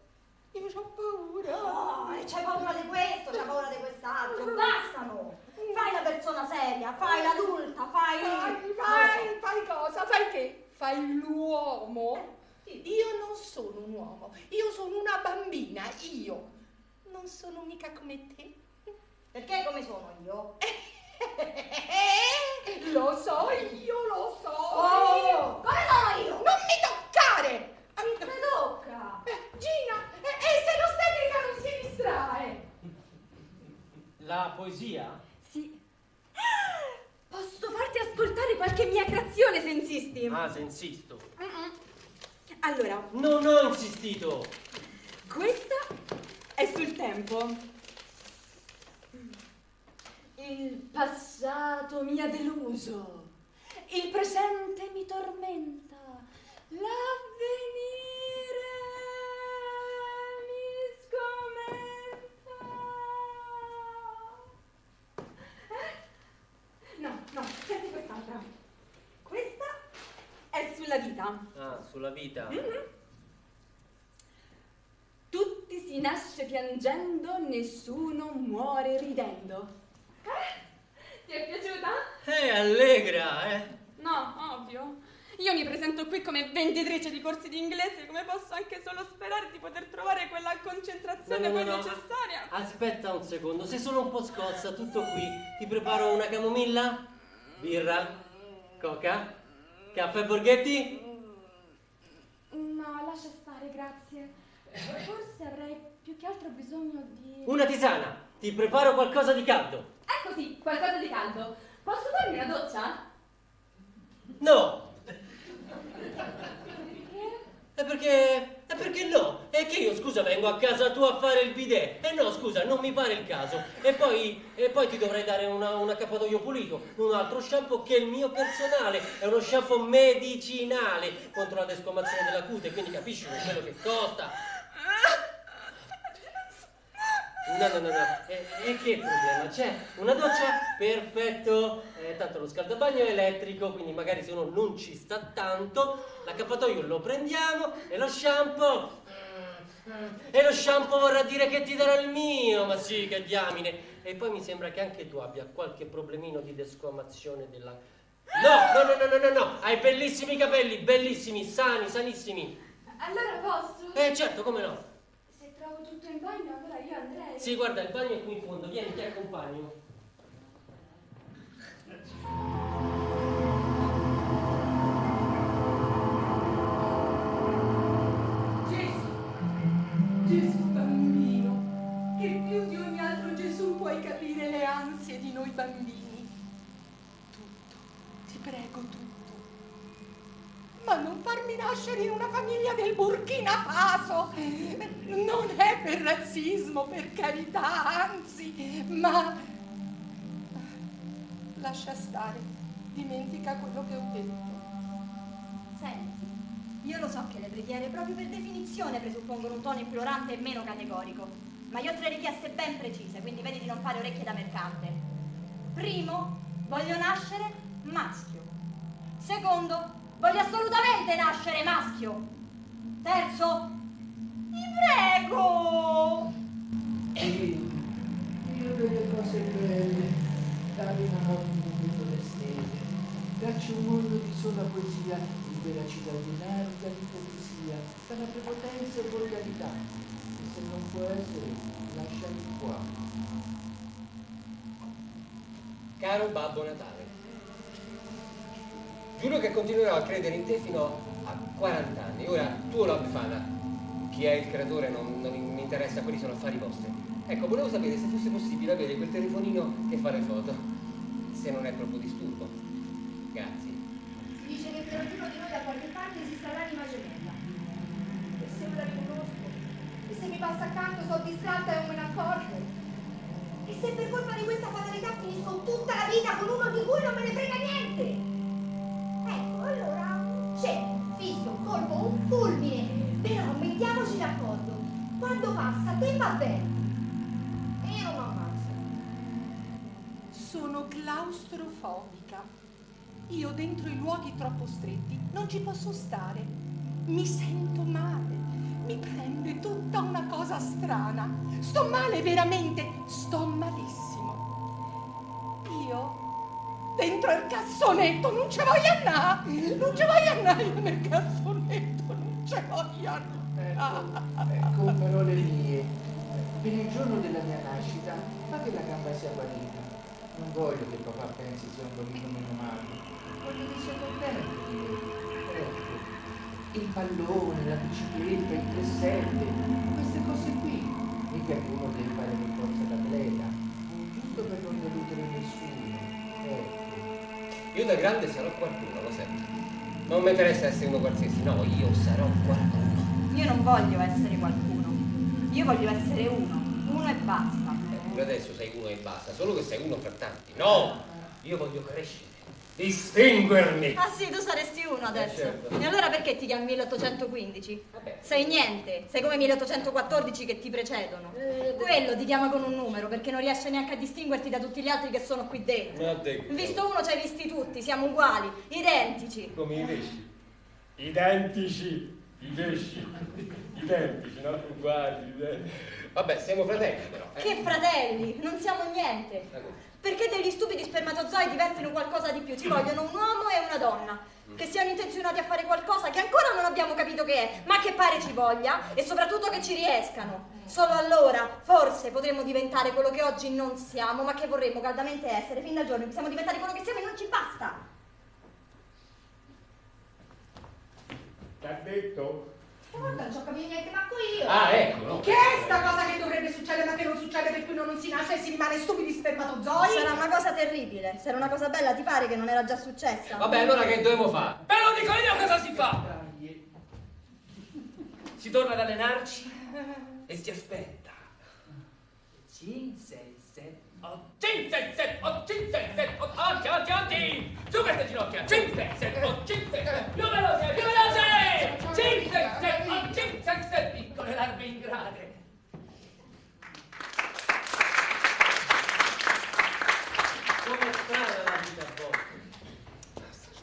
ho paura. Oh, e c'hai paura di questo, c'hai paura di quest'altro. Bastano! Fai la persona seria, fai l'adulta, fai cosa? Fai che? Fai l'uomo? Io non sono un uomo, io sono una bambina, io. Non sono mica come te. Perché come sono io? Lo so io, lo so. Oh, come sono io? Non mi toccare! Chi te tocca? Gina, e se l'ostetrica non si distrae? La poesia? Sì. Posso farti ascoltare qualche mia creazione se insisti? Ah, se insisto. Allora, Non ho insistito. questa è sul tempo. Il passato mi ha deluso, il presente mi tormenta, l'avvenire mi scomenta. No, senti quest'altra. Questa è sulla vita. Ah, sulla vita. Tutti si nasce piangendo, nessuno muore ridendo. Ti è piaciuta? Allegra, eh? No, ovvio. Io mi presento qui come venditrice di corsi di inglese, come posso anche solo sperare di poter trovare quella concentrazione poi necessaria. Aspetta un secondo, sei solo un po' scossa, tutto qui. Ti preparo una camomilla? Birra? Coca? Caffè Borghetti? No, lascia stare, grazie. Forse avrei più che altro bisogno di... Una tisana! Ti preparo qualcosa di caldo. Ecco sì, qualcosa di caldo. Posso darmi una doccia? No! È perché no? È che io, scusa, vengo a casa tua a fare il bidet. No, scusa, non mi pare il caso. E poi ti dovrei dare un accappatoio pulito, un altro shampoo che è il mio personale. È uno shampoo medicinale contro la desquamazione della cute, quindi capisci quello che costa. No. E che problema c'è? Una doccia? Perfetto. Tanto lo scaldabagno è elettrico, quindi magari se uno non ci sta tanto, l'accappatoio lo prendiamo e lo shampoo. E lo shampoo vorrà dire che ti darò il mio, ma sì, che diamine. E poi mi sembra che anche tu abbia qualche problemino di desquamazione della... No, hai bellissimi capelli, bellissimi, sanissimi. Allora posso? Certo, come no. Se trovo tutto in bagno, allora io andrei. Sì, guarda, il bagno è qui in fondo, vieni, ti accompagno. Gesù bambino, che più di ogni altro Gesù puoi capire le ansie di noi bambini. Tutto, ti prego, tutto. ma non farmi nascere in una famiglia del Burkina Faso. Non è per razzismo, per carità, anzi, ma lascia stare, dimentica quello che ho detto. Senti, io lo so che le preghiere proprio per definizione presuppongono un tono implorante e meno categorico, ma io ho 3 richieste ben precise, quindi vedi di non fare orecchie da mercante. Primo, voglio nascere maschio. Secondo, voglio assolutamente nascere maschio. Terzo, ti prego! Io delle cose belle, dammi una notte in mezzo alle stelle, dacci un mondo di sola poesia, di veracità di narda, di ipocrisia, dalla prepotenza e volgarità. E se non può essere, lasciami qua. Caro Babbo Natale, giuro che continuerò a credere in te fino a 40 anni. Ora, tu o la Befana, chi è il creatore non mi interessa, quelli sono affari vostri. Ecco, volevo sapere se fosse possibile avere quel telefonino che fa le foto, se non è troppo disturbo. Grazie. Si dice che per ognuno di noi da qualche parte esista l'anima gemella. E se io la riconosco, e se mi passa accanto sono distratta e non me ne accorgo, e se per colpa di questa fatalità finisco tutta la vita con uno di cui non me ne frega niente. Ecco, allora c'è un fischio, un colpo, un fulmine, però mettiamoci d'accordo. Quando passa, te va bene. E io non mi ammazzo. Sono claustrofobica. Io dentro i luoghi troppo stretti non ci posso stare. Mi sento male. Mi prende tutta una cosa strana. Sto male veramente, sto malissimo. Io dentro il cassonetto non ci voglio andare. Non ci voglio andare io nel cassonetto, non ci voglio andare. Ecco parole mie. Per il giorno della mia nascita, fa che la gamba sia guarita. Non voglio che papà pensi sia un bambino meno male. Voglio che sia contento di me. Ecco. Il pallone, la bicicletta, il presente, queste cose qui. Mica che uno deve fare per forza l'atleta, giusto per non deludere nessuno. Ecco. Io da grande sarò qualcuno, lo sento. Non mi interessa essere uno qualsiasi, no, io sarò qualcuno. Io non voglio essere qualcuno, io voglio essere uno e basta. Pure adesso sei uno e basta, solo che sei uno fra tanti. No, io voglio crescere, distinguermi. Ah sì, tu saresti uno adesso. Certo. E allora perché ti chiami 1815? Vabbè. Sei niente, sei come 1814 che ti precedono. Quello ti chiama con un numero perché non riesce neanche a distinguerti da tutti gli altri che sono qui dentro. Visto uno ci hai visti tutti, siamo uguali, identici. Come i pesci. Identici. I pesci, identici, no? Uguali, identici. Vabbè, siamo fratelli però. Che fratelli, non siamo niente. Perché degli stupidi spermatozoi diventino qualcosa di più? Ci vogliono un uomo e una donna che siano intenzionati a fare qualcosa che ancora non abbiamo capito che è, ma che pare ci voglia e soprattutto che ci riescano. Solo allora forse potremmo diventare quello che oggi non siamo, ma che vorremmo caldamente essere fin dal giorno in cui siamo diventati quello che siamo e non ci basta. T'ha detto? Guarda, non ci ho capito niente, manco io. Ah, ecco, no. Che è sta cosa che dovrebbe succedere ma che non succede, per cui non si nasce e si rimane stupidi spermatozoi? Sarà una cosa terribile. Se era una cosa bella, ti pare che non era già successa? Vabbè, allora che dovevo fare? Ve lo dico io cosa si fa! Si torna ad allenarci e si aspetta. 5, 6, 7, 8, 5, 6, 7, 8, 5, 6, 7, 8, avanti! Su queste ginocchia! 5, 6, 7, 8, 5, 6, 7, più veloce, più veloce! 5, 6, 7, 8, 5, 6, 7, piccole larve ingrate. Come strana la vita a volte.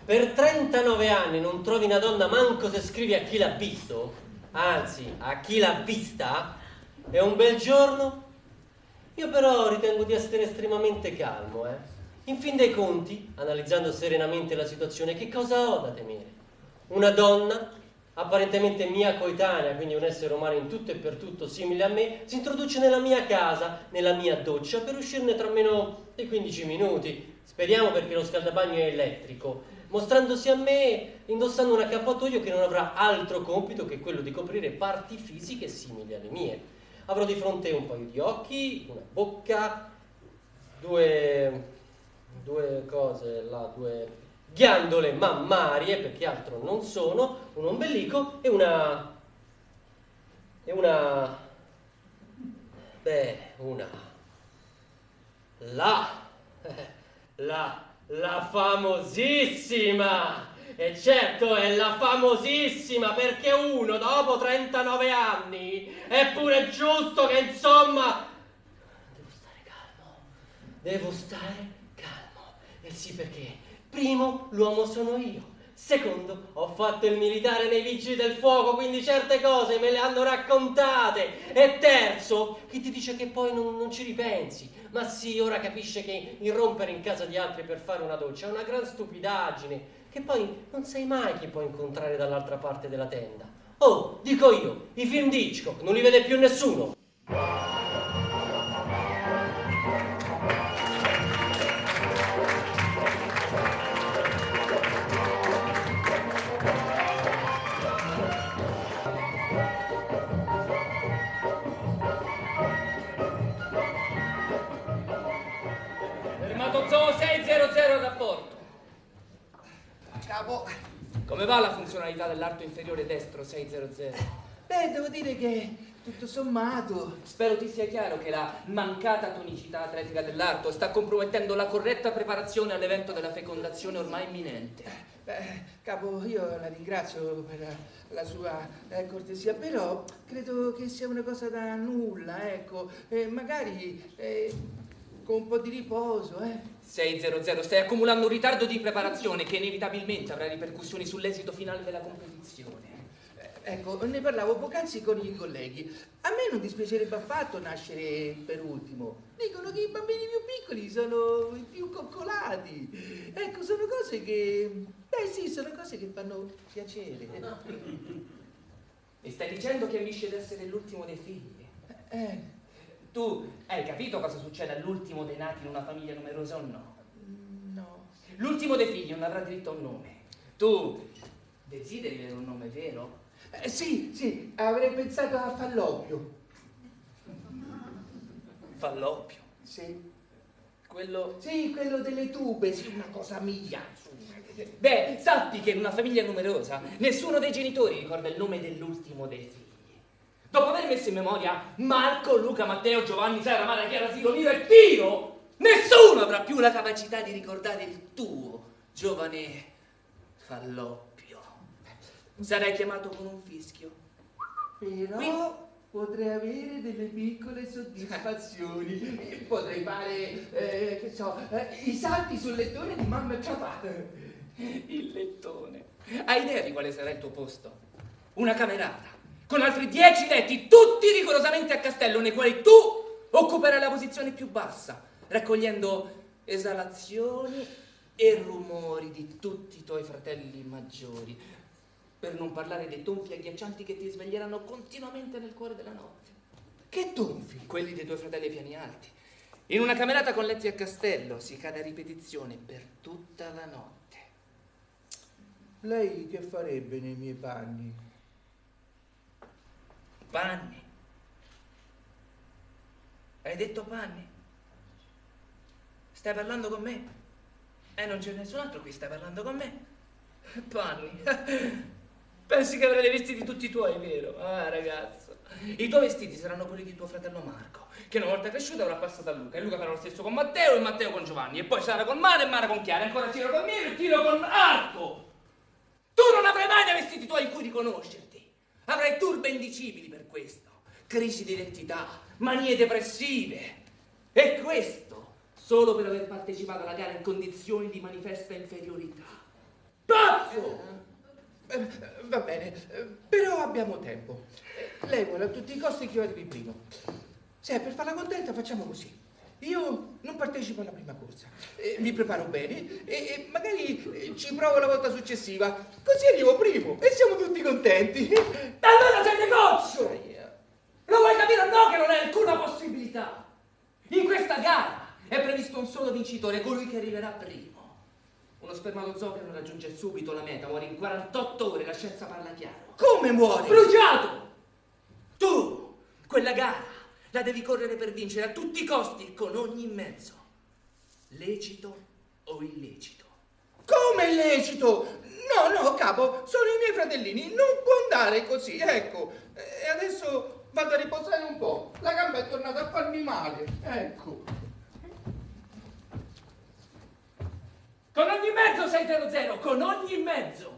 Per 39 anni non trovi una donna manco se scrivi a chi l'ha visto, anzi a chi l'ha vista, è un bel giorno. Io però ritengo di essere estremamente calmo, In fin dei conti, analizzando serenamente la situazione, che cosa ho da temere? Una donna, apparentemente mia coetanea, quindi un essere umano in tutto e per tutto simile a me, si introduce nella mia casa, nella mia doccia, per uscirne tra meno di 15 minuti. Speriamo perché lo scaldabagno è elettrico, mostrandosi a me indossando un accappatoio che non avrà altro compito che quello di coprire parti fisiche simili alle mie. Avrò di fronte un paio di occhi, una bocca, due cose là, due ghiandole mammarie, perché altro non sono, un ombelico e una... La famosissima! E certo è la famosissima, perché uno dopo 39 anni è pure giusto che insomma... Devo stare calmo. E sì, perché primo, l'uomo sono io. Secondo, ho fatto il militare nei vigili del fuoco, quindi certe cose me le hanno raccontate. E terzo, chi ti dice che poi non ci ripensi? Ma sì, ora capisce che irrompere in casa di altri per fare una doccia è una gran stupidaggine, che poi non sai mai chi puoi incontrare dall'altra parte della tenda. Oh, dico io, i film di Hitchcock non li vede più nessuno. Fermato Zoo 600 a rapporto. Capo, Come va la funzionalità dell'arto inferiore destro 600? beh, devo dire che tutto sommato... Spero ti sia chiaro che la mancata tonicità atletica dell'arto sta compromettendo la corretta preparazione all'evento della fecondazione ormai imminente. Beh, capo, io la ringrazio per la sua cortesia, però credo che sia una cosa da nulla, ecco. Magari con un po' di riposo, 600, stai accumulando un ritardo di preparazione che inevitabilmente avrà ripercussioni sull'esito finale della competizione. Ecco, ne parlavo poc'anzi con i colleghi. A me non dispiacerebbe affatto nascere per ultimo. Dicono che i bambini più piccoli sono i più coccolati. Ecco, sono cose che... Beh sì, sono cose che fanno piacere. E stai dicendo che ambisci ad essere l'ultimo dei figli? Tu hai capito cosa succede all'ultimo dei nati in una famiglia numerosa o no? No. L'ultimo dei figli non avrà diritto a un nome. Tu desideri avere un nome vero? Sì, avrei pensato a Falloppio. Falloppio? Sì. Quello... Sì, quello delle tube, sì, una cosa mia. Beh, sappi che in una famiglia numerosa nessuno dei genitori ricorda il nome dell'ultimo dei figli. Dopo aver messo in memoria Marco, Luca, Matteo, Giovanni, Sara, Mara, Chiara, Silvio e Pino, nessuno avrà più la capacità di ricordare il tuo, giovane Falloppio. Sarai chiamato con un fischio. Però potrei avere delle piccole soddisfazioni. Potrei fare, che so, i salti sul lettone di mamma e papà. Il lettone. Hai idea di quale sarà il tuo posto? Una camerata, con altri 10 letti, tutti rigorosamente a castello, nei quali tu occuperai la posizione più bassa, raccogliendo esalazioni e rumori di tutti i tuoi fratelli maggiori, per non parlare dei tonfi agghiaccianti che ti sveglieranno continuamente nel cuore della notte. Che tonfi? Quelli dei tuoi fratelli ai piani alti. In una camerata con letti a castello si cade a ripetizione per tutta la notte. Lei che farebbe nei miei panni? Panni? Hai detto panni? Stai parlando con me? Non c'è nessun altro qui, stai parlando con me? Panni? Pensi che avrai dei vestiti tutti tuoi, vero? Ah, ragazzo. I tuoi vestiti saranno quelli di tuo fratello Marco, che una volta cresciuto avrà passato a Luca, e Luca farà lo stesso con Matteo, e Matteo con Giovanni, e poi Sara con Mara e Mara con Chiara, e ancora Ciro con Miro e Tiro con Arco. Tu non avrai mai dei vestiti tuoi in cui riconoscerti. Avrai turbe indicibili per questo, crisi di identità, manie depressive. E questo solo per aver partecipato alla gara in condizioni di manifesta inferiorità. Pazzo! Va bene, però abbiamo tempo. Lei vuole a tutti i costi che io arrivi primo. Se per farla contenta facciamo così. Io non partecipo alla prima corsa, mi preparo bene e magari ci provo la volta successiva, così arrivo primo e siamo tutti contenti. Allora sei negozio! Lo vuoi capire o no che non hai alcuna possibilità? In questa gara è previsto un solo vincitore, colui che arriverà primo. Uno spermatozoo che non raggiunge subito la meta muore in 48 ore, la scienza parla chiaro. Come muore? Bruciato! Tu, quella gara, la devi correre per vincere a tutti i costi e con ogni mezzo, lecito o illecito. Come è illecito. No, capo, sono i miei fratellini, non può andare così, ecco. E adesso vado a riposare un po'. La gamba è tornata a farmi male, ecco. Con ogni mezzo 600, con ogni mezzo.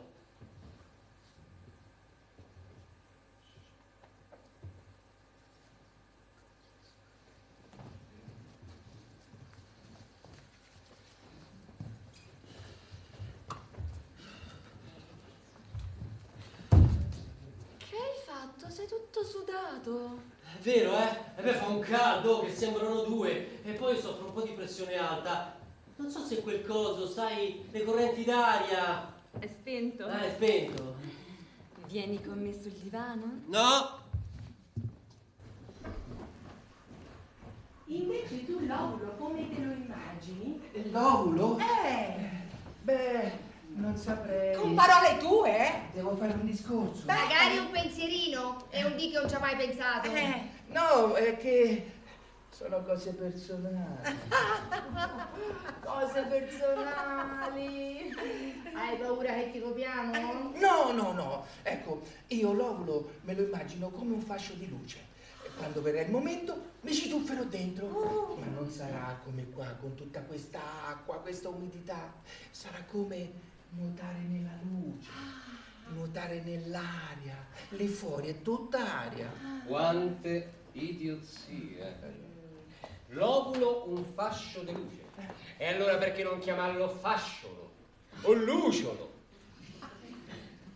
Sei tutto sudato. È vero, eh? E beh, fa un caldo che sembrano due. E poi soffro un po' di pressione alta. Non so se quel coso, sai, le correnti d'aria. È spento? È spento. Vieni con me sul divano? No! Invece tu l'ovulo come te lo immagini? L'ovulo? Beh, non saprei. Con parole tue? Devo fare un discorso. Magari un pensierino e un dì che non ci ha mai pensato. No, è che sono cose personali. Cose personali. Hai paura che ti copiamo? No. Ecco, io l'ovulo me lo immagino come un fascio di luce. E quando verrà il momento mi ci tufferò dentro. Ma non sarà come qua, con tutta questa acqua, questa umidità. Sarà come nuotare nella luce, nuotare nell'aria. Lì fuori è tutta aria. Quante idiozie. L'ovulo un fascio di luce. E allora perché non chiamarlo fasciolo o luciolo?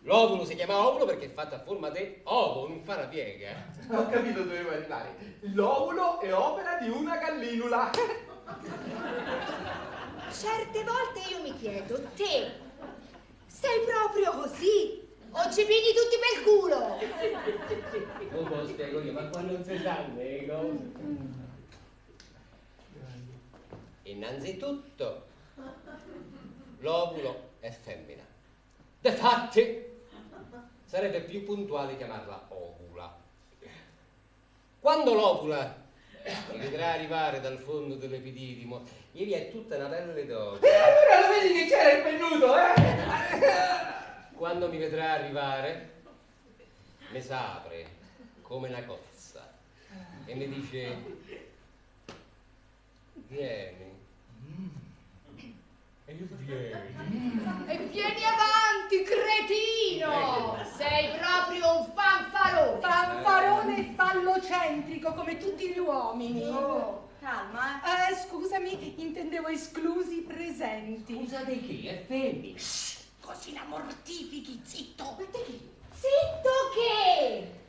L'ovulo si chiama ovulo perché è fatto a forma di ovo, non fa una piega. Ho capito dove vuoi arrivare. L'ovulo è opera di una gallinula. Certe volte io mi chiedo, te sei proprio così? O ci pigli tutti per culo? Non te lo spiego io, ma quando non si sanno le cose. Innanzitutto, l'ovulo è femmina. Difatti, sarebbe più puntuale chiamarla ovula. Quando l'ovula mi vedrà arrivare dal fondo dell'epididimo, gli è tutta una pelle d'oca. Allora lo vedi che c'era il pennuto, Quando mi vedrà arrivare, mi s'apre come una cozza e mi dice: vieni. E io vieni. E vieni avanti, cretino! Sei proprio un fanfarone! Fanfarone e fallocentrico come tutti gli uomini. Oh, calma, Scusami, intendevo esclusi i presenti. Scusa di chi? È femmina. Così la mortifichi, zitto. Zitto che?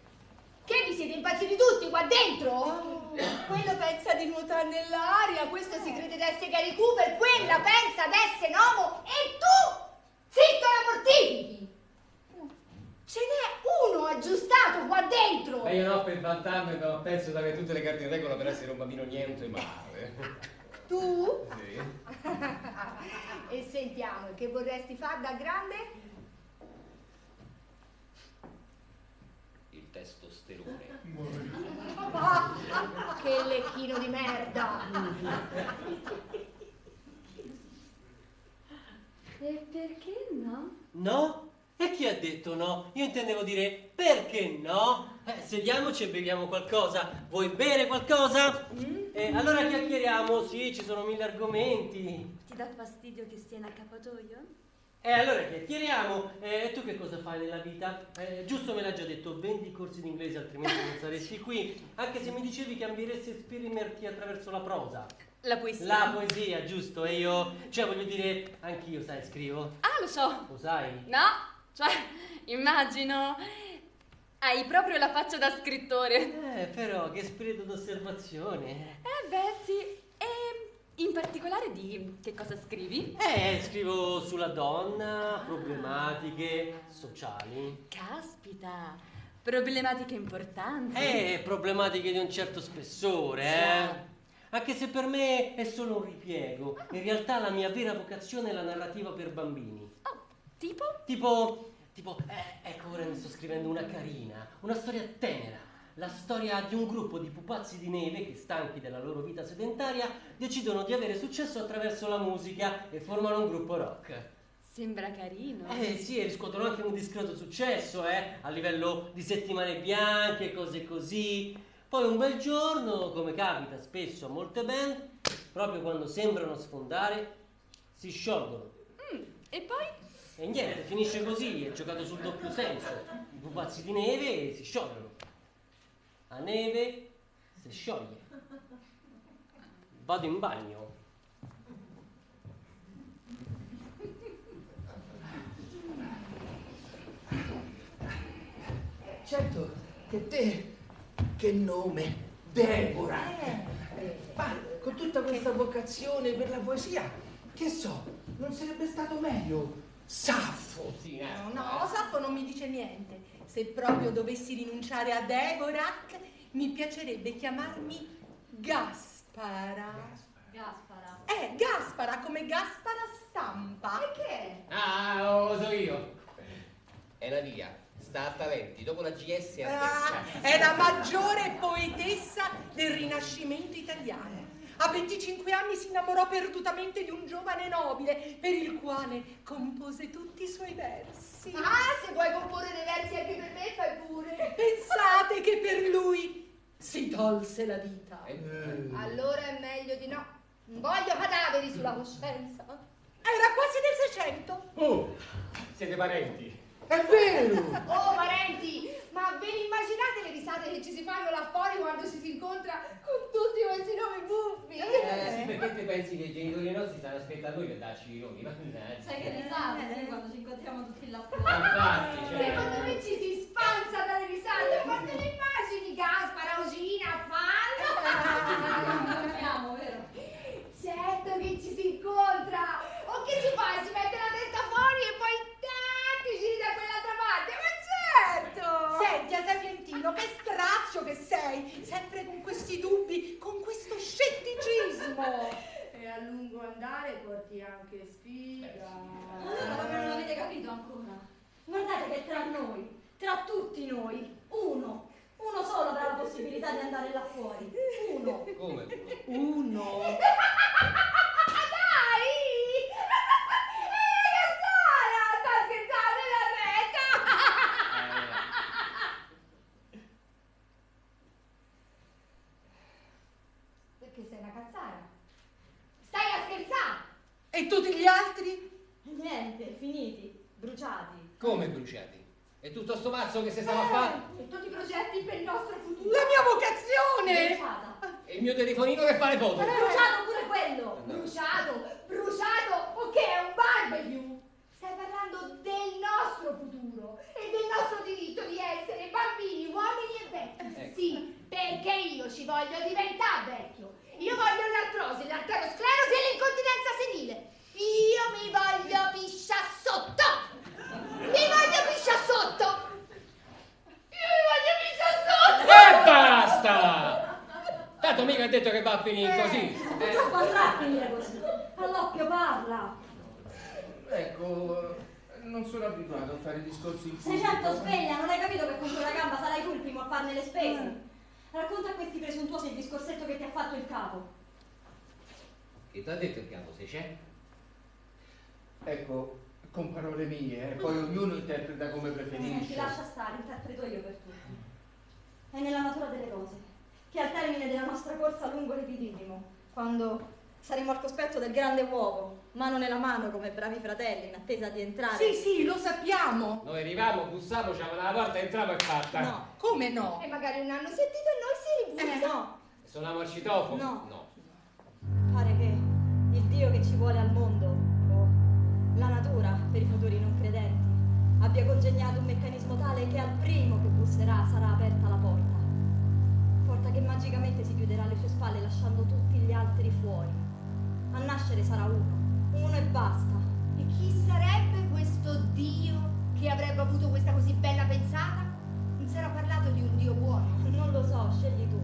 Che vi siete impazziti tutti qua dentro? Quello pensa di nuotare nell'aria, questo si crede di essere Gary Cooper, quella pensa di essere Nomo e tu, zitto la mortifichi! Ce n'è uno aggiustato qua dentro! Ma io no, per vantarmi, ma penso di avere tutte le carte in regola per essere un bambino niente male. Tu? Sì. E sentiamo, che vorresti fare da grande? Il testosterone. Che lecchino di merda! E perché no? No? E chi ha detto no? Io intendevo dire perché no? Sediamoci e beviamo qualcosa. Vuoi bere qualcosa? Allora chiacchieriamo, sì, ci sono 1000 argomenti. Ti dà fastidio che stia in accappatoio? Allora chiacchieriamo. Tu che cosa fai nella vita? Giusto, me l'ha già detto, vendi corsi di inglese, altrimenti non saresti qui. Anche se mi dicevi che ambiresti a esprimerti attraverso la prosa. La poesia. La poesia, giusto? E io, cioè voglio dire, anch'io, sai, scrivo. Ah, lo so. Lo sai? No, cioè, immagino. Hai proprio la faccia da scrittore. Però, che spirito d'osservazione. Beh, sì. E in particolare di che cosa scrivi? Scrivo sulla donna, problematiche sociali. Caspita, problematiche importanti. Problematiche di un certo spessore, Anche se per me è solo un ripiego. In realtà la mia vera vocazione è la narrativa per bambini. Oh, tipo? Tipo, ecco, ora mi sto scrivendo una carina, una storia tenera. La storia di un gruppo di pupazzi di neve che, stanchi della loro vita sedentaria, decidono di avere successo attraverso la musica e formano un gruppo rock. Sembra carino. Sì, e riscuotono anche un discreto successo, a livello di settimane bianche, cose così. Poi un bel giorno, come capita spesso a molte band, proprio quando sembrano sfondare, si sciolgono. E poi? E niente, finisce così, è giocato sul doppio senso. I pupazzi di neve si sciolgono. La neve si scioglie. Vado in bagno. Certo che te, che nome, Deborah. Ma con tutta questa vocazione per la poesia, che so, non sarebbe stato meglio Saffo? Sì, No, Saffo non mi dice niente. Se proprio dovessi rinunciare a Deborac, mi piacerebbe chiamarmi Gaspara. Gaspara. Gaspara, come Gaspara Stampa. E che? Lo so io. È la via. Sta a Paventi, dopo la GS È la maggiore poetessa del Rinascimento italiano. A 25 anni si innamorò perdutamente di un giovane nobile per il quale compose tutti i suoi versi. Ah, se vuoi comporre dei versi anche per me, fai pure. Pensate che per lui si tolse la vita. Allora è meglio di no. Non voglio cadaveri sulla coscienza. Era quasi del 600. Oh, siete parenti. È vero! Oh, parenti, ma ve ne immaginate le risate che ci si fanno là fuori quando ci si incontra con tutti questi nomi buffi? Sì, perché te pensi che i genitori nostri stanno aspettando noi per darci i nomi? Ma Sai che risate quando ci incontriamo tutti là fuori. infatti, cioè... Secondo me ci si spanza dalle risate, ma te le immagini? Gaspara, Osina, Fanno? Parliamo, vero? Certo che ci si incontra! O che si fa? Si mette la testa fuori e poi ti giri da quell'altra parte? Ma certo! Senti, Asapientino, che strazio che sei! Sempre con questi dubbi, con questo scetticismo! E a lungo andare porti anche sfiga. Allora proprio non avete capito ancora. Guardate che tra noi, tra tutti noi, uno solo avrà la possibilità di andare là fuori. Uno. Come? Uno! Dai! Cazzara! Sta scherzando, è la retta! Perché sei una cazzara? Stai a scherzare! E tutti gli altri? Niente, finiti, bruciati. Come bruciati? E tutto sto mazzo che si stava a fare? E tutti i progetti per il nostro futuro? La mia vocazione! Bruciata. E il mio telefonino che fa le foto? Bruciato pure quello. Bruciato, ok, è un barbecue. Stai parlando del nostro futuro e del nostro diritto di essere bambini, uomini e vecchi. Sì, perché io ci voglio diventare vecchio. Io voglio l'artrosi, l'arteriosclerosi e l'incontinenza senile. Io mi voglio pisciare sotto. E basta! Tanto mica ha detto che va a finire così. Purtroppo andrà a finire così. All'occhio parla. Ecco, non sono abituato a fare discorsi in Sei certo sveglia, non hai capito che con quella gamba sarai tu il primo a farne le spese? Racconta a questi presuntuosi il discorsetto che ti ha fatto il capo. Che ti ha detto il capo, se c'è? Ecco, con parole mie, poi ognuno interpreta come Senti, preferisce. lascia stare, interpreto io per tutti. È nella natura delle cose che al termine della nostra corsa lungo l'epididimo, quando saremo al cospetto del grande uovo, mano nella mano come bravi fratelli in attesa di entrare. Sì, lo sappiamo. Noi arriviamo, bussiamo, c'aveva la porta, entriamo e fatta. No, come no? E magari non hanno sentito e noi si ribussa. No. Suoniamo al citofono? No. Pare che il Dio che ci vuole al mondo, o la natura per i futuri non credenti, abbia congegnato un meccanismo tale che al primo che busserà sarà aperta la porta. Porta che magicamente si chiuderà alle sue spalle lasciando tutti gli altri fuori. A nascere sarà uno e basta. E chi sarebbe questo Dio che avrebbe avuto questa così bella pensata? Non si era parlato di un Dio buono? Non lo so, scegli tu.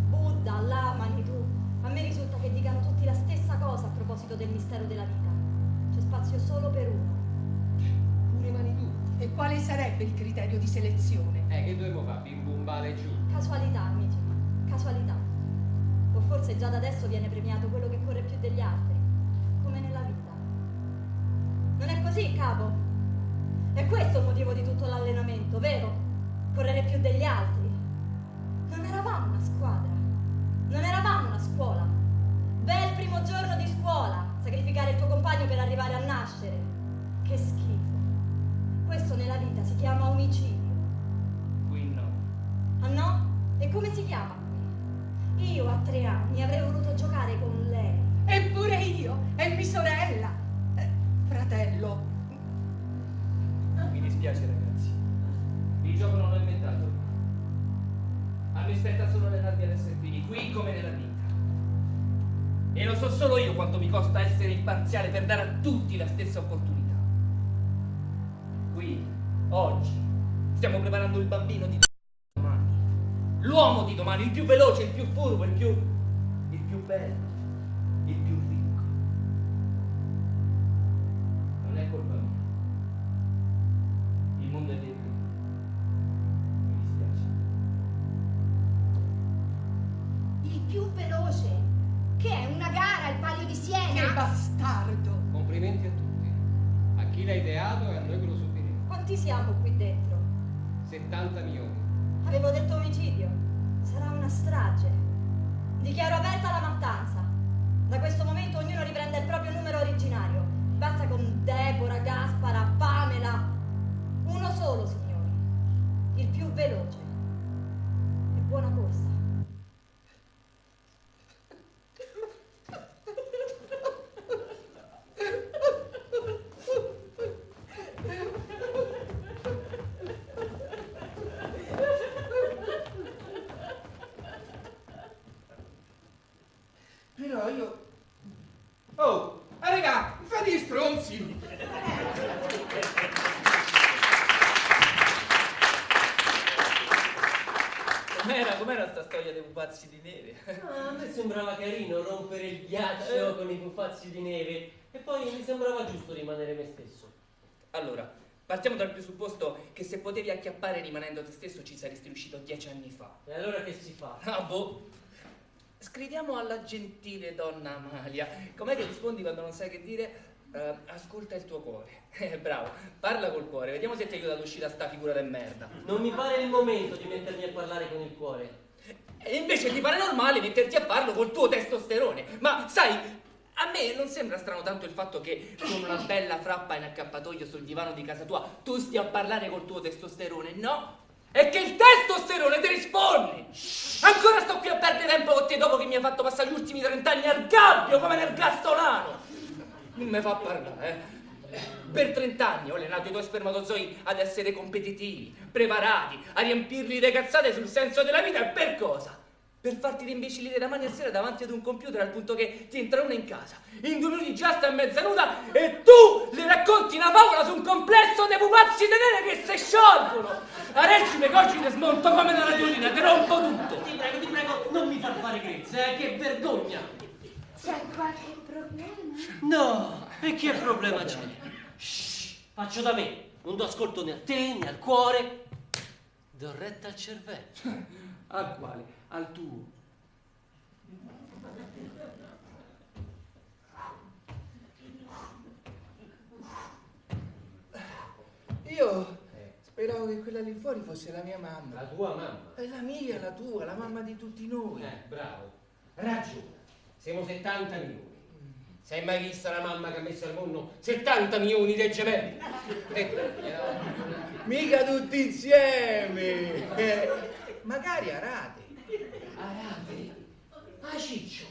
Buddha, Allah, Manitou. A me risulta che dicano tutti la stessa cosa a proposito del mistero della vita. C'è spazio solo per uno. Pure Manitou. E quale sarebbe il criterio di selezione? Che dovevo fare? Bim bum vale giù. Casualità, amici. Casualità. O forse già da adesso viene premiato quello che corre più degli altri. Come nella vita. Non è così Così, capo. È questo il motivo di tutto l'allenamento, vero? Correre più degli altri. Non eravamo una squadra. Non eravamo una scuola. Bel primo giorno di scuola. Sacrificare il tuo compagno per arrivare a nascere. Che schifo. Questo nella vita si chiama omicidio. Qui no. Ah no? E come si chiama qui? Io a 3 anni avrei voluto giocare con lei. Eppure io, è mia sorella. Fratello. Mi dispiace ragazzi, il gioco non l'ho inventato. A me spetta solo allenarmi ad essere fini, qui come nella vita. E lo so solo io quanto mi costa essere imparziale per dare a tutti la stessa opportunità. Qui, oggi, stiamo preparando il bambino di domani. L'uomo di domani, il più veloce, il più furbo, il più bello, il più ricco. Non è colpa mia. Il mondo è dentro. Mi dispiace. Il più veloce. Che è una gara al Palio di Siena? Che bastardo. Complimenti a tutti. A chi l'ha ideato e a noi che lo subiremo. Quanti siamo qui dentro? 70 milioni. Avevo detto omicidio. Sarà una strage. Dichiaro aperta la mattanza. Da questo momento ognuno riprende il proprio numero originario. Basta con Deborah, Gaspara, Pamela. Uno solo, signori. Il più veloce. E buona corsa. Però io... Oh, raga, fate gli stronzi! Com'era sta storia dei pupazzi di neve? Ah, a me sembrava carino rompere il ghiaccio con i pupazzi di neve e poi mi sembrava giusto rimanere me stesso. Allora, partiamo dal presupposto che se potevi acchiappare rimanendo te stesso ci saresti riuscito 10 anni fa. E allora che si fa? Ah, boh. Scriviamo alla gentile donna Amalia. Com'è che rispondi quando non sai che dire? Ascolta il tuo cuore. Bravo, parla col cuore, vediamo se ti aiuta ad uscire da sta figura di merda. Non mi pare il momento di mettermi a parlare con il cuore. E invece ti pare normale metterti a farlo col tuo testosterone. Ma sai, a me non sembra strano tanto il fatto che con una bella frappa in accappatoio sul divano di casa tua tu stia a parlare col tuo testosterone, no? È che il testosterone ti risponde! Ancora sto qui a perdere tempo con te dopo che mi hai fatto passare gli ultimi 30 anni al gabbio come nel gastolano! Non mi fa parlare, Per 30 anni ho allenato i tuoi spermatozoi ad essere competitivi, preparati, a riempirli di cazzate sul senso della vita e per cosa? Per farti rimbecillire da mani a sera davanti ad un computer al punto che ti entra una in casa, in 2 minuti già sta mezza nuda e tu le racconti una favola su un complesso dei pupazzi di neve che si sciolgono! A reggine che oggi ti smonto come una radiolina, ti rompo tutto! Ti prego, non mi far fare grezze, che vergogna! C'è qualche problema? No, e che problema c'è? Shh, faccio da me, non do ascolto né a te né al cuore, do retta al cervello. Al quale? Al tuo. Io speravo che quella lì fuori fosse la mia mamma. La tua mamma. È la mia, la tua, la mamma di tutti noi. Bravo. Ragione. Siamo 70 milioni. Sei mai vista la mamma che ha messo al mondo 70 milioni di gemelli? Mica tutti insieme. Magari a rate. Arate? Ah, Ciccio,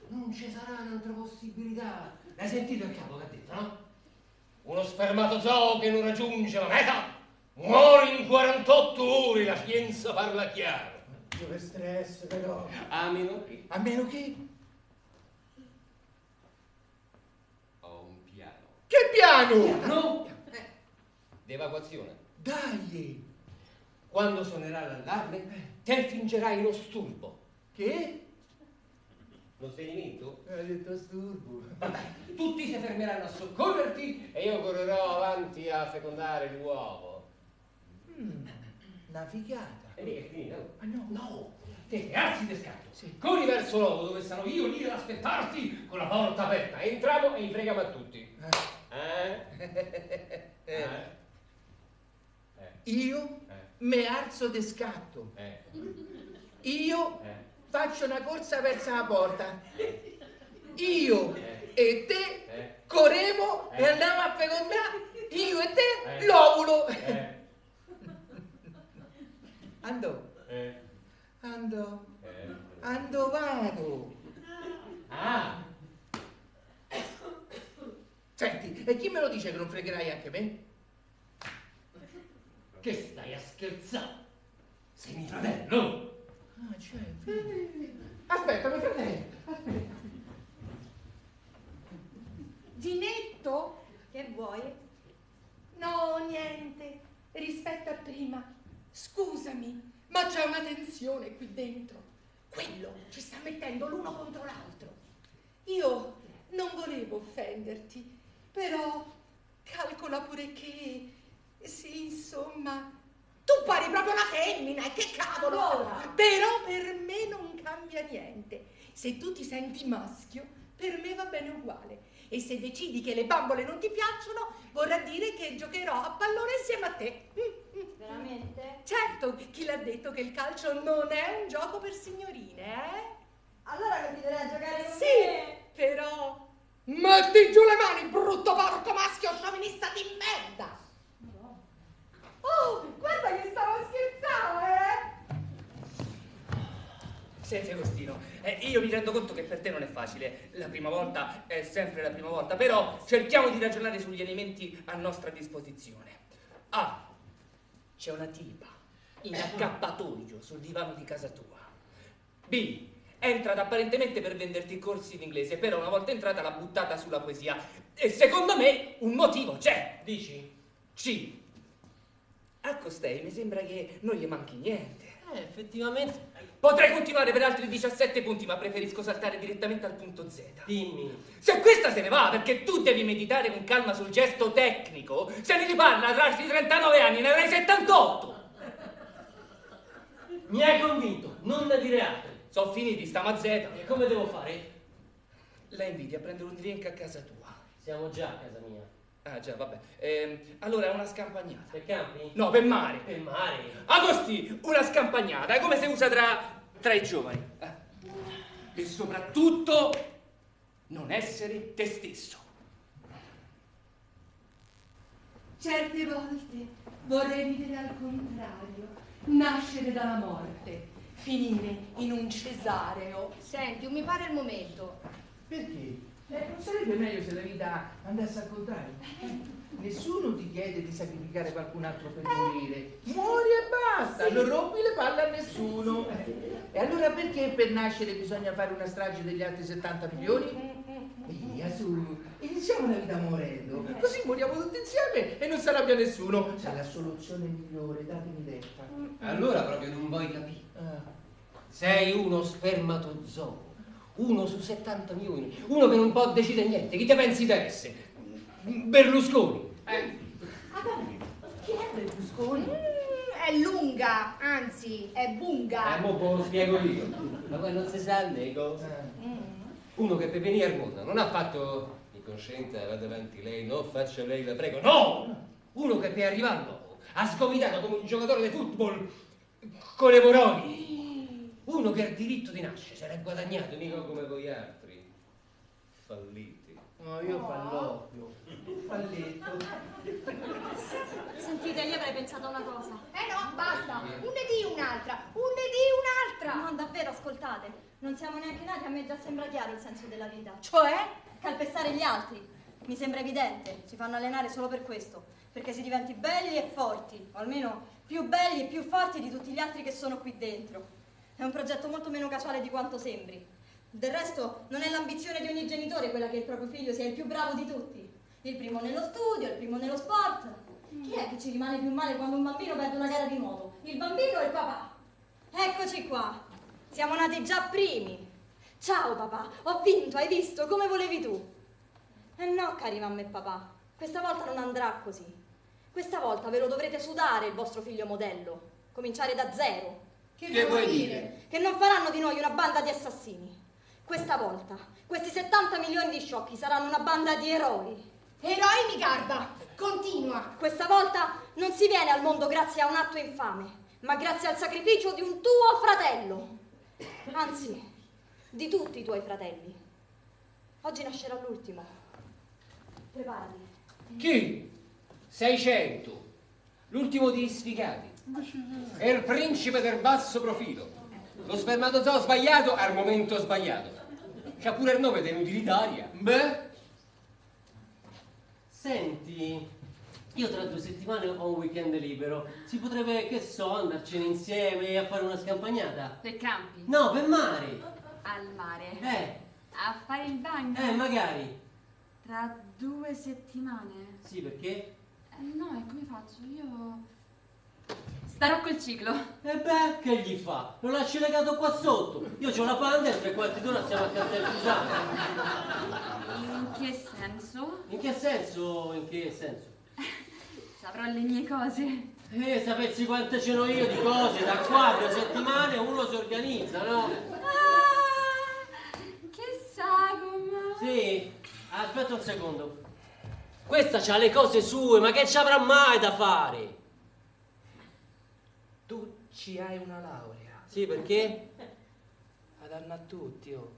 non ci sarà un'altra possibilità. L'hai sentito il capo che ha detto, no? Uno spermatozoo che non raggiunge la meta muore in 48 ore, la scienza parla chiaro. Dove stress però. A meno che A meno che... ho un piano. Che piano? No? D'evacuazione. Dai. Quando suonerà l'allarme, te fingerai uno sturbo. Che? Lo sei dimenticato? Ha detto sturbo. Vabbè, tutti si fermeranno a soccorrerti e io correrò avanti a fecondare l'uovo. Una figata. E lì è finita. Ah no? No, te alzi di scatto. Sì. Corri verso l'ovo dove sarò io lì ad aspettarti con la porta aperta. Entriamo e freghiamo a tutti. Io me alzo di scatto. Io faccio una corsa verso la porta. Io e te corremo e andiamo a fecondare. Io e te l'ovulo. Ando vado. Senti, e chi me lo dice che non fregherai anche me? Che stai a scherzare? Sei mio fratello? Aspetta, mio fratello, aspetta. Ginetto? Che vuoi? No, niente. Rispetto a prima. Scusami, ma c'è una tensione qui dentro. Quello ci sta mettendo l'uno contro l'altro. Io non volevo offenderti, però calcola pure che, sì, insomma, tu pari proprio una femmina, e che cavolo! Allora. Però per me non cambia niente. Se tu ti senti maschio, per me va bene uguale. E se decidi che le bambole non ti piacciono, vorrà dire che giocherò a pallone insieme a te. Veramente? Certo, chi l'ha detto che il calcio non è un gioco per signorine, eh? Allora continuerai a giocare con Sì, me? però... Metti giù le mani, brutto porco maschio sciovinista di merda! Oh, guarda che stavo scherzando, Senti Agostino, io mi rendo conto che per te non è facile, la prima volta è sempre la prima volta, però cerchiamo di ragionare sugli elementi a nostra disposizione. A. C'è una tipa in accappatoio sul divano di casa tua. B. È entrata apparentemente per venderti corsi in inglese, però una volta entrata l'ha buttata sulla poesia. E secondo me un motivo c'è. Dici? C. A costei mi sembra che non gli manchi niente. Effettivamente. Potrei continuare per altri 17 punti, ma preferisco saltare direttamente al punto Z. Dimmi. Se questa se ne va perché tu devi meditare con calma sul gesto tecnico, se ne riparla tra i 39 anni, ne avrai 78. Mi hai convinto, non ne dire altro. Sono finiti, stiamo a Z. E come devo fare? La invidi a prendere un drink a casa tua. Siamo già a casa mia. Ah già, vabbè. Allora è una scampagnata. Per campi? No, per mare. Per mare. Agosti, una scampagnata, è come si usa tra i giovani. E soprattutto non essere te stesso. Certe volte vorrei vivere al contrario, nascere dalla morte, finire in un cesareo. Senti, mi pare il momento. Perché? Non sarebbe meglio se la vita andasse al contrario? Nessuno ti chiede di sacrificare qualcun altro per morire. Muori e basta, non rompi le palle a nessuno. E allora perché per nascere bisogna fare una strage degli altri 70 milioni? Via su, iniziamo la vita morendo, così moriamo tutti insieme e non se l'arrabbia nessuno. È la soluzione migliore, datemi detta. Allora proprio non vuoi capire. Sei uno spermatozoo. Uno su 70 milioni, uno che non può decidere niente. Chi te pensi di essere? Berlusconi. Chi è Berlusconi? È lunga, anzi, è bunga. Mo lo spiego io. Ma poi non si sa né cosa. Uno che per venire al mondo non ha fatto mi consenta, vada avanti lei, non faccia lei, la prego. No! Uno che per arrivare al nuovo ha sgomitato come un giocatore di football con le moroni. Uno che ha il diritto di nascere se l'è guadagnato, mica come voi altri. Falliti. No, io falloppio. Falletto. Sentite, io avrei pensato a una cosa. No, basta. Un ne di un'altra, un'altra. No, davvero, ascoltate. Non siamo neanche nati, a me già sembra chiaro il senso della vita. Cioè? Calpestare gli altri. Mi sembra evidente. Si fanno allenare solo per questo. Perché si diventi belli e forti. O almeno più belli e più forti di tutti gli altri che sono qui dentro. È un progetto molto meno casuale di quanto sembri. Del resto, non è l'ambizione di ogni genitore quella che il proprio figlio sia il più bravo di tutti. Il primo nello studio, il primo nello sport. Chi è che ci rimane più male quando un bambino perde una gara di nuoto? Il bambino o il papà? Eccoci qua. Siamo nati già primi. Ciao papà, ho vinto, hai visto, come volevi tu. No, cari mamma e papà, questa volta non andrà così. Questa volta ve lo dovrete sudare il vostro figlio modello. cominciare da zero. Che vuoi dire? Che non faranno di noi una banda di assassini. Questa volta, questi 70 milioni di sciocchi saranno una banda di eroi. Eroi mi garba, continua. Questa volta non si viene al mondo grazie a un atto infame, ma grazie al sacrificio di un tuo fratello. Anzi, di tutti i tuoi fratelli. Oggi nascerà l'ultimo. Preparati. Chi? 600. L'ultimo degli sfigati. È il principe del basso profilo. Lo spermatozoo sbagliato al momento sbagliato. C'ha pure il nome dell'utilitaria. Beh, Senti, io tra 2 settimane ho un weekend libero. Si potrebbe, che so, andarcene insieme a fare una scampagnata? Per campi? No, per mare. Al mare? A fare il bagno? Magari. Tra 2 settimane? Sì, perché? No, e come faccio? Io starò col ciclo. E beh, che gli fa? Lo lasci legato qua sotto. Io c'ho la panda e 3/4 d'ora siamo a Castelfisano. In che senso? In che senso? In che senso? Avrò le mie cose. Sapessi quante ce n'ho io di cose, da qua a 2 settimane uno si organizza, no? Che sagoma. Sì, aspetta un secondo. Questa c'ha le cose sue, ma che ci avrà mai da fare? Tu ci hai una laurea. Sì, perché? Danno a tutti, oh.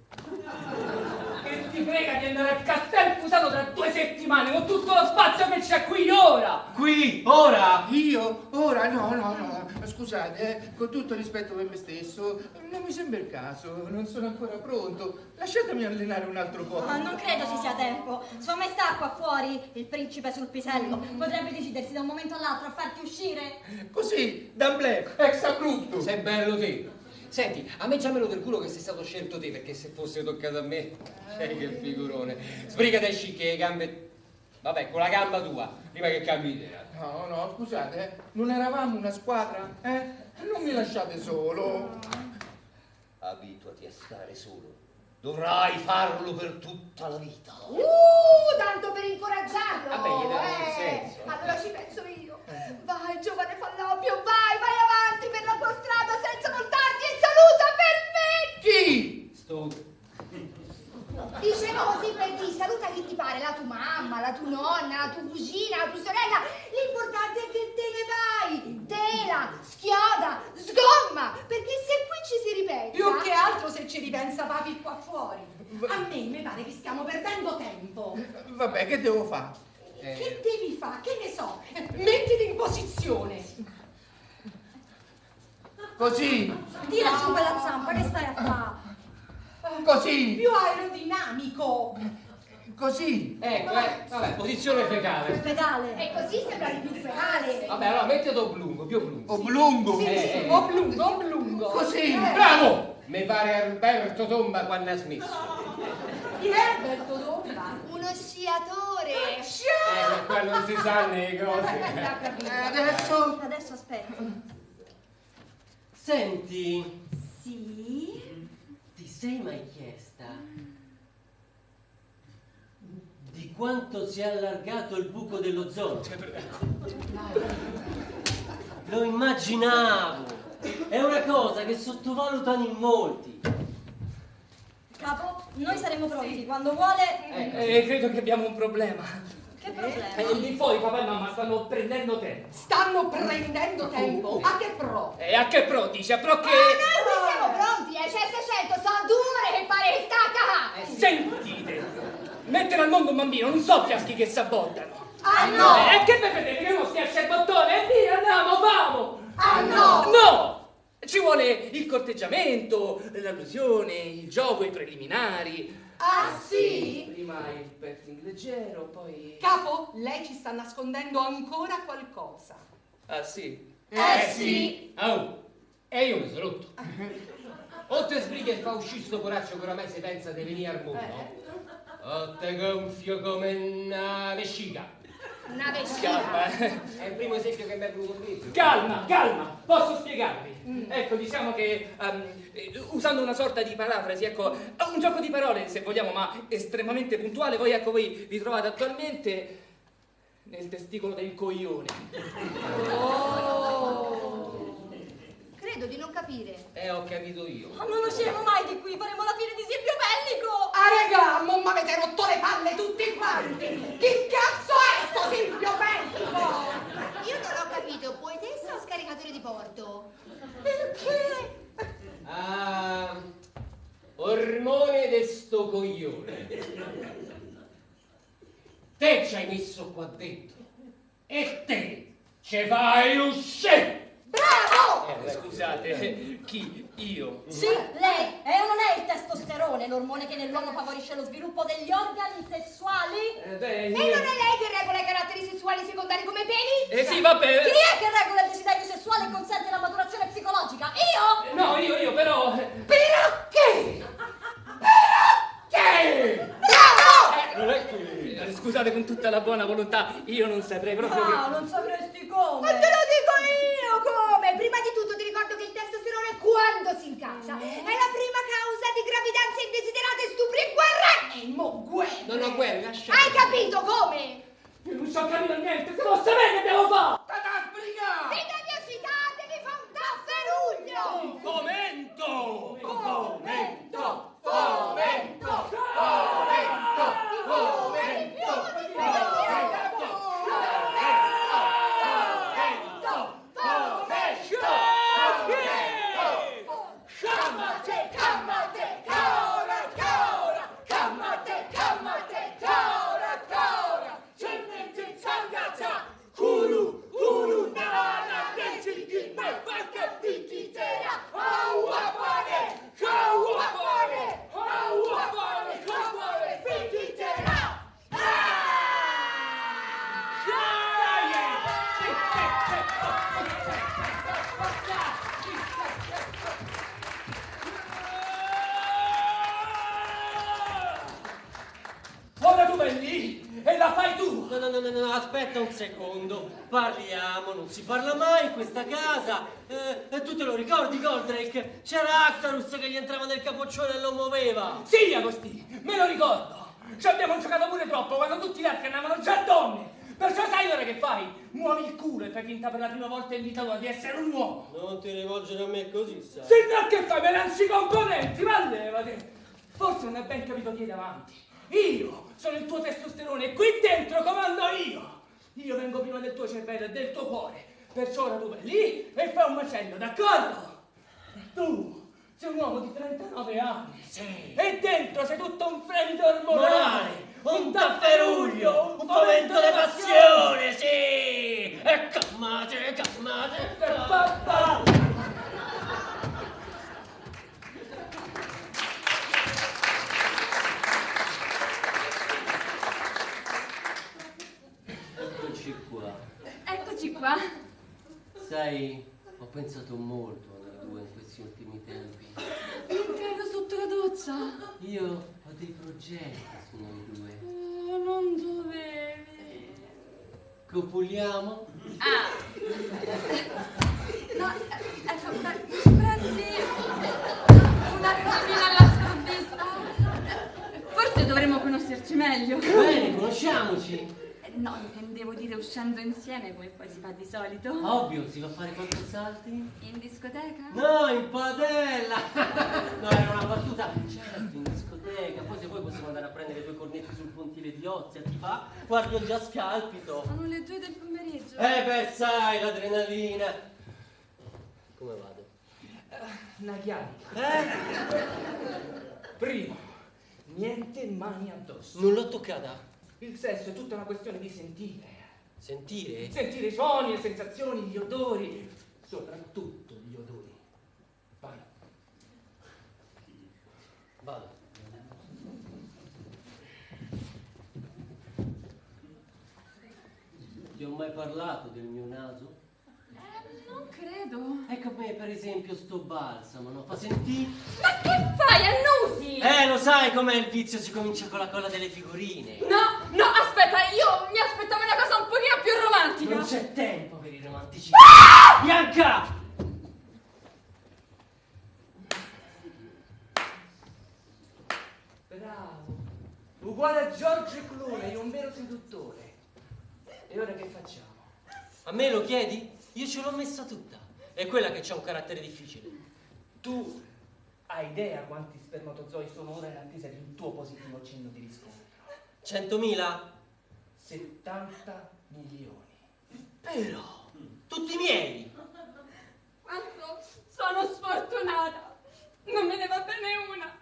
Che ti frega di andare a Castelfusano tra 2 settimane con tutto lo spazio che c'è qui ora? Qui? Ora? io? Ora? No. Scusate, con tutto rispetto per me stesso, non mi sembra il caso, non sono ancora pronto. Lasciatemi allenare un altro po'. Ma non credo ci sia tempo. Sua maestà qua fuori, il principe sul pisello, potrebbe decidersi da un momento all'altro a farti uscire. Così, d'amblè, ex abrupto. Sei bello te. Senti, a me già me lo del culo che sei stato scelto te, perché se fosse toccato a me, che figurone. Sbrigati a uscire che le gambe... Vabbè, con la gamba tua, prima che cambi idea. No, scusate, non eravamo una squadra, eh? Non mi lasciate solo. Abituati a stare solo. Dovrai farlo per tutta la vita. Tanto per incoraggiarlo. Vabbè, gli dai un senso. Allora ci penso io. Vai, giovane Fallopio, vai avanti per la tua strada senza voltarti e saluta per me. Chi? Sto... Dicevo così per chi, saluta chi ti pare, la tua mamma, la tua nonna, la tua cugina, la tua sorella. L'importante è che te ne vai. Tela, schioda, sgomma, perché se qui ci si ripensa... Più che altro se ci ripensa papi qua fuori. A me mi pare che stiamo perdendo tempo. Vabbè, che devo fare? Che devi fare? Che ne so? Mettiti in posizione. Così, Tira giù quella zampa, che stai a fare? così, Più aerodinamico. così. Ecco, vabbè, posizione fecale. Fetale. E così sembra di più fecale. Vabbè, allora mettiti oblungo, più oblungo. Oblungo. Oblungo. Così. Bravo! Mi pare Alberto Tomba quando ha smesso. Chi è Alberto Domba? Uno sciatore. Qua non si sanno le cose. Adesso... Adesso aspetta. Senti, Sì? ti sei mai chiesta di quanto si è allargato il buco dell'ozono? Lo immaginavo. È una cosa che sottovalutano in molti. Capo, noi saremo pronti. Quando vuole... Credo che abbiamo un problema. Che problema? Lì fuori papà e mamma stanno prendendo tempo. Stanno prendendo tempo. A che pro? E a che pro? Dice a pro che... Noi qui siamo pronti, CS100, sono 2 ore che pare che sta acá. Sentite! Mettere al mondo un bambino non so fiaschi che s'abbottano. Ah no! E che vedete che non schiaccia il bottone? E via, andiamo, vamo! Ah no! No! Ci vuole il corteggiamento, l'allusione, il gioco, i preliminari. Ah sì? Prima il petting leggero, poi... Capo, lei ci sta nascondendo ancora qualcosa. Ah sì? Sì. Oh, e io mi sono rotto. O te sbrighi e fa uscire sto poraccio che oramai si pensa di venire al mondo, o te gonfio come una vescica. Una vescica. Calma, È il primo esempio che mi è venuto qui. calma, posso spiegarvi. Ecco, diciamo che usando una sorta di parafrasi, ecco, un gioco di parole se vogliamo, ma estremamente puntuale, voi vi trovate attualmente nel testicolo del coglione. Oh! credo di non capire. Ho capito io. Ma non usciremo mai di qui, faremo la fine di Silvio Pellico! Ah, regà, non m'avete rotto le palle tutti quanti! Chi cazzo è sto Silvio Pellico? Io non ho capito, poetessa o scaricatore di porto? Perché? Ah, ormone de sto coglione. Te ci hai messo qua dentro e te ce fai uscire. Bravo! Scusate, chi? Io? Sì, lei! E non è il testosterone l'ormone che nell'uomo favorisce lo sviluppo degli organi sessuali? E non è lei che regola i caratteri sessuali secondari come peli? Sì, vabbè. Chi è che regola il desiderio sessuale e consente la maturazione psicologica? Io? No, io però... Perché? Perché? Non è qui. Scusate, con tutta la buona volontà, io non saprei proprio No, non sapresti come. Ma te lo dico io come! Prima di tutto ti ricordo che il testosterone quando si incazza è la prima causa di gravidanze indesiderate, stupri e guerre! E mo guerra! Non ho guerra, lascia. Hai capito come? Io non so capire niente, se lo sapete che abbiamo fatto! Dite diosità, devi fare un tafferuglio! Fomento! Fomento! Fomento! Fomento! Ora tu vai lì e la fai tu! No, aspetta un secondo. Parliamo, non si parla mai in questa casa. Tu te lo ricordi, Goldrake? C'era Actarus che gli entrava nel capoccione e lo muoveva. Sì, Agostini, me lo ricordo! Ci abbiamo giocato pure troppo quando tutti gli altri andavano già donne! Perciò sai ora che fai? Muovi il culo e fai finta per la prima volta in vita tua di essere un uomo! Non ti rivolgere a me così, sai. Se no che fai? Me lanci i componenti, ma levati! Forse non hai ben capito chi è davanti. Io sono il tuo testosterone e qui dentro comando io! Io vengo prima del tuo cervello e del tuo cuore. Perciò ora tu vai lì e fai un macello, d'accordo? Tu sei un uomo di 39 anni. Sì. E dentro sei tutto un fremito ormonale. Un tafferuglio, un fomento di passione, sì! E calmate. Eccoci qua. Sai, ho pensato molto a noi due in questi ultimi tempi. Intendo sotto la doccia. Io ho dei progetti su noi due. Oh, non dovevi. Copuliamo? Ah. No, ecco, prendi un attimino alla sprovvista. Forse dovremmo conoscerci meglio. Bene, conosciamoci. No, intendevo dire uscendo insieme come poi si fa di solito. Ovvio, si va a fare quattro salti? In discoteca? No, in padella! No, era una battuta. Certo, in discoteca. Poi se vuoi possiamo andare a prendere due cornetti sul pontile di Ozia. Ti va? Guardo già scalpito. Sono le 2 del pomeriggio. Beh, sai, l'adrenalina. Come vado? Una chiarica. Eh? Primo, niente mani addosso. Non l'ho toccata. Il sesso è tutta una questione di sentire. Sentire? Sentire i suoni, le sensazioni, gli odori. Soprattutto gli odori. Vai. Vado. Ti ho mai parlato del mio naso? Non credo. Ecco a me, per esempio, sto balsamo, no? Fa sentire? Ma che fai? Annusi! Lo sai com'è il vizio, si comincia con la colla delle figurine. No, aspetta, io mi aspettavo una cosa un pochino più romantica. Non c'è tempo per i romantici. Bianca! Bravo. Uguale a George Clooney, un vero seduttore. E ora che facciamo? A me lo chiedi? Io ce l'ho messa tutta. è quella che ha un carattere difficile. Tu hai idea quanti spermatozoi sono ora in attesa di un tuo positivo cenno di riscontro? 100.000? 70 milioni. Però, tutti miei! Quanto sono sfortunata! Non me ne va bene una!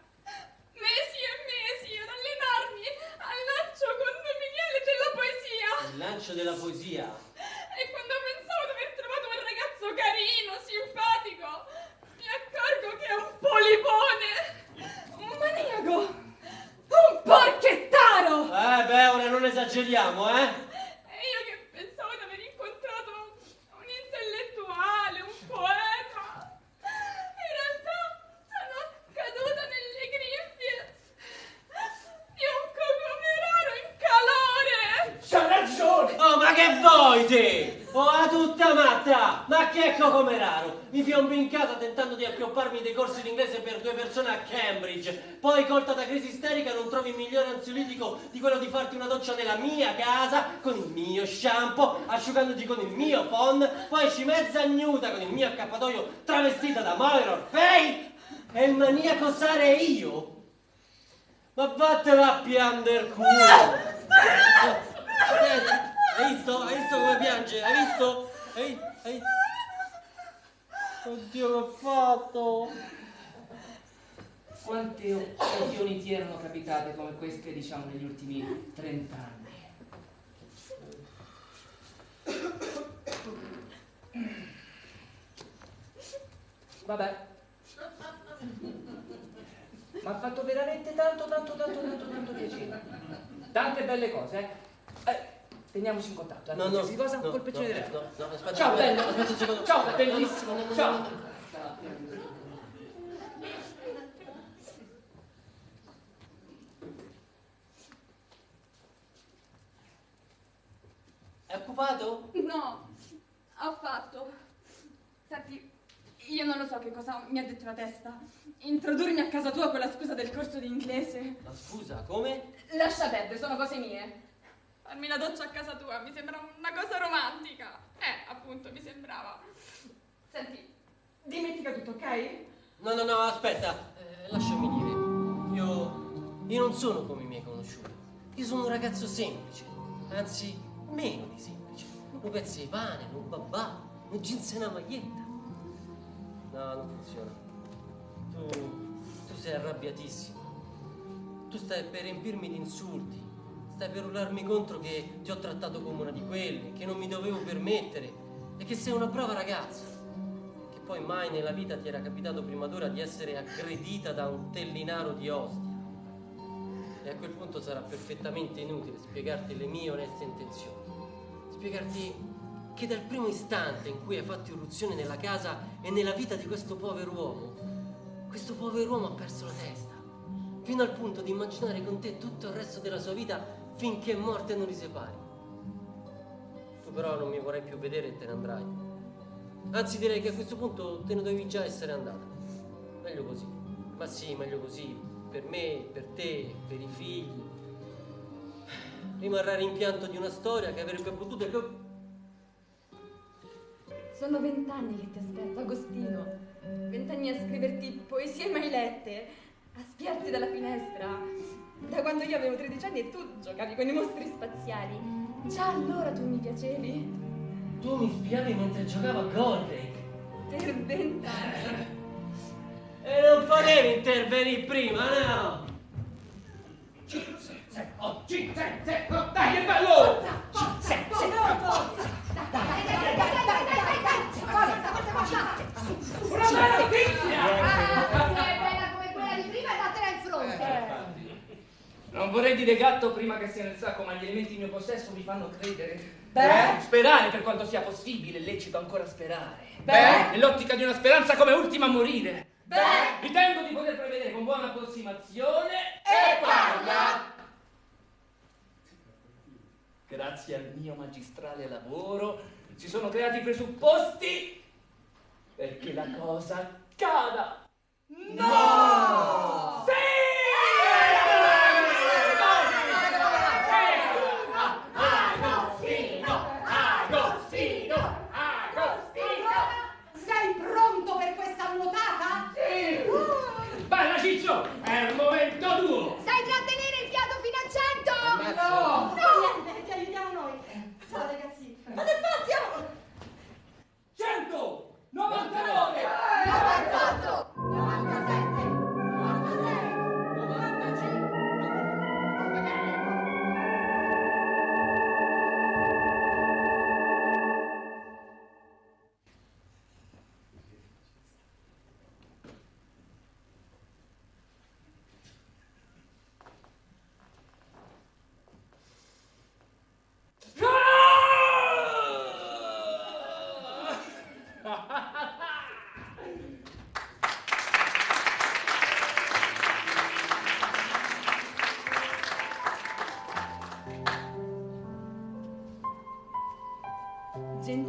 Mesi e mesi ad allenarmi al lancio condominiale della poesia! Il lancio della poesia? E quando pensavo di aver trovato un ragazzo carino, simpatico, mi accorgo che è un polipone! Un maniaco! Un porchettaro! Beh, ora non esageriamo, E io che pensavo di aver incontrato un intellettuale, un poeta. In realtà sono caduta nelle grinfie di un cocomeraro in calore. C'ha ragione! Oh, ma che vuoi te? Oh, a tutta matta! Ma che cocomeraro? Mi piombi in casa tentando di appiopparmi dei corsi d'inglese per 2 persone a Cambridge. Poi, colta da crisi isterica, non trovi migliore ansiolitico di quello di farti una doccia nella mia casa, con il mio shampoo, asciugandoti con il mio phon, poi esci mezza nuda con il mio accappatoio travestita da Moira Orfei, e il maniaco sarei io? Ma vattene a piander culo! Hai visto? Hai visto come piange? Hai visto? Hai... Oddio, che ho fatto? Quante occasioni ti erano capitate come queste, diciamo, negli ultimi 30 anni? Vabbè. Mi ha fatto veramente tanto piacere. Tante belle cose, teniamoci in contatto. No, qualsiasi cosa, col pezzo di no, aspetta, Ciao, bello. aspetta un secondo. Ciao, bellissimo. Ciao. È occupato? No, affatto. Senti, io non lo so che cosa mi ha detto la testa. Introdurmi a casa tua con la scusa del corso di inglese. Ma scusa, come? Lascia perdere, sono cose mie. Farmi la doccia a casa tua mi sembra una cosa romantica. Appunto, mi sembrava. Senti, dimentica tutto, ok? No, aspetta, lasciami dire. Io non sono come i miei conosciuti. Io sono un ragazzo semplice, anzi, meno di semplice. Un pezzo di pane, un babà, un jeans e una maglietta. No, non funziona. Tu sei arrabbiatissimo. Tu stai per riempirmi di insulti. Stai per urlarmi contro che ti ho trattato come una di quelle, che non mi dovevo permettere, e che sei una brava ragazza. Che poi mai nella vita ti era capitato prima d'ora di essere aggredita da un tellinaro di Ostia. E a quel punto sarà perfettamente inutile spiegarti le mie oneste intenzioni. Spiegarti che dal primo istante in cui hai fatto irruzione nella casa e nella vita di questo povero uomo ha perso la testa, fino al punto di immaginare con te tutto il resto della sua vita finché morte non li separi. Tu però non mi vorrai più vedere e te ne andrai. Anzi, direi che a questo punto te ne dovevi già essere andata. Meglio così. Ma sì, meglio così. Per me, per te, per i figli. Rimarrà rimpianto di una storia che avrebbe potuto... Sono 20 anni che ti aspetto, Agostino. 20 anni a scriverti poesie mai lette, a spiarti dalla finestra. Da quando io avevo 13 anni e tu giocavi con i mostri spaziali. Già allora tu mi piacevi. Tu mi spiavi mentre giocavo a Goldrake. Per 20 anni. E non potevi intervenire prima, no? 5, 6, 8, 5, 6, 7, 8, dai, che bello! 5, 6, 7, 8, una bella notizia! Se è bella come quella di prima, datela in fronte. Non vorrei dire gatto prima che sia nel sacco, ma gli elementi in mio possesso mi fanno credere. Sperare per quanto sia possibile, è lecito ancora sperare. Nell'ottica di una speranza come ultima a morire. Ritengo di poter prevedere con buona approssimazione E parla. grazie al mio magistrale lavoro, si sono creati i presupposti perché la cosa cada. No! Sì! Agostino! Sei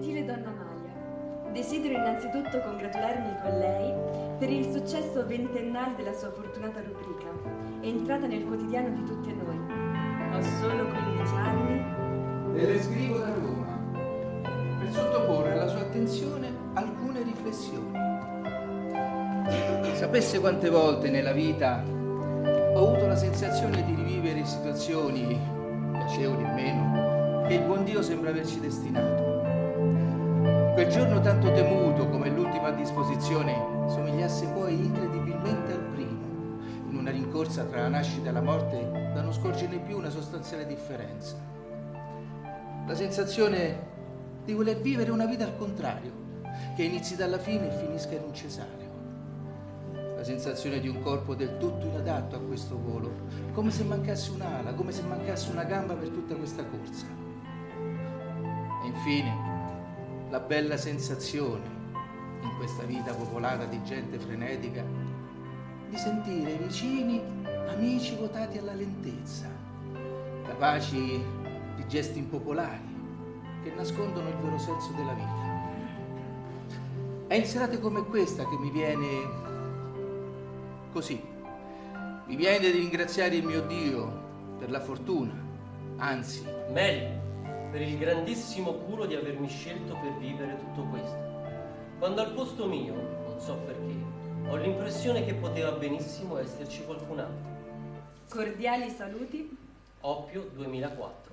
Gentile donna Amalia, desidero innanzitutto congratularmi con lei per il successo ventennale della sua fortunata rubrica, entrata nel quotidiano di tutti noi. Ho solo 15 anni E le scrivo da Roma per sottoporre alla sua attenzione alcune riflessioni. Sapesse quante volte nella vita ho avuto la sensazione di rivivere situazioni, piacevoli o meno, che il buon Dio sembra averci destinato. Quel giorno tanto temuto come l'ultima a disposizione somigliasse poi incredibilmente al primo, in una rincorsa tra la nascita e la morte da non scorgerne più una sostanziale differenza. La sensazione di voler vivere una vita al contrario, che inizi dalla fine e finisca in un cesareo. La sensazione di un corpo del tutto inadatto a questo volo, come se mancasse un'ala, come se mancasse una gamba per tutta questa corsa. E infine, la bella sensazione, in questa vita popolata di gente frenetica, di sentire vicini amici votati alla lentezza, capaci di gesti impopolari che nascondono il vero senso della vita. È in serate come questa che mi viene così. Mi viene di ringraziare il mio Dio per la fortuna, anzi, meglio, per il grandissimo culo di avermi scelto per vivere tutto questo. Quando al posto mio, non so perché, ho l'impressione che poteva benissimo esserci qualcun altro. cordiali saluti. Oppio 2004.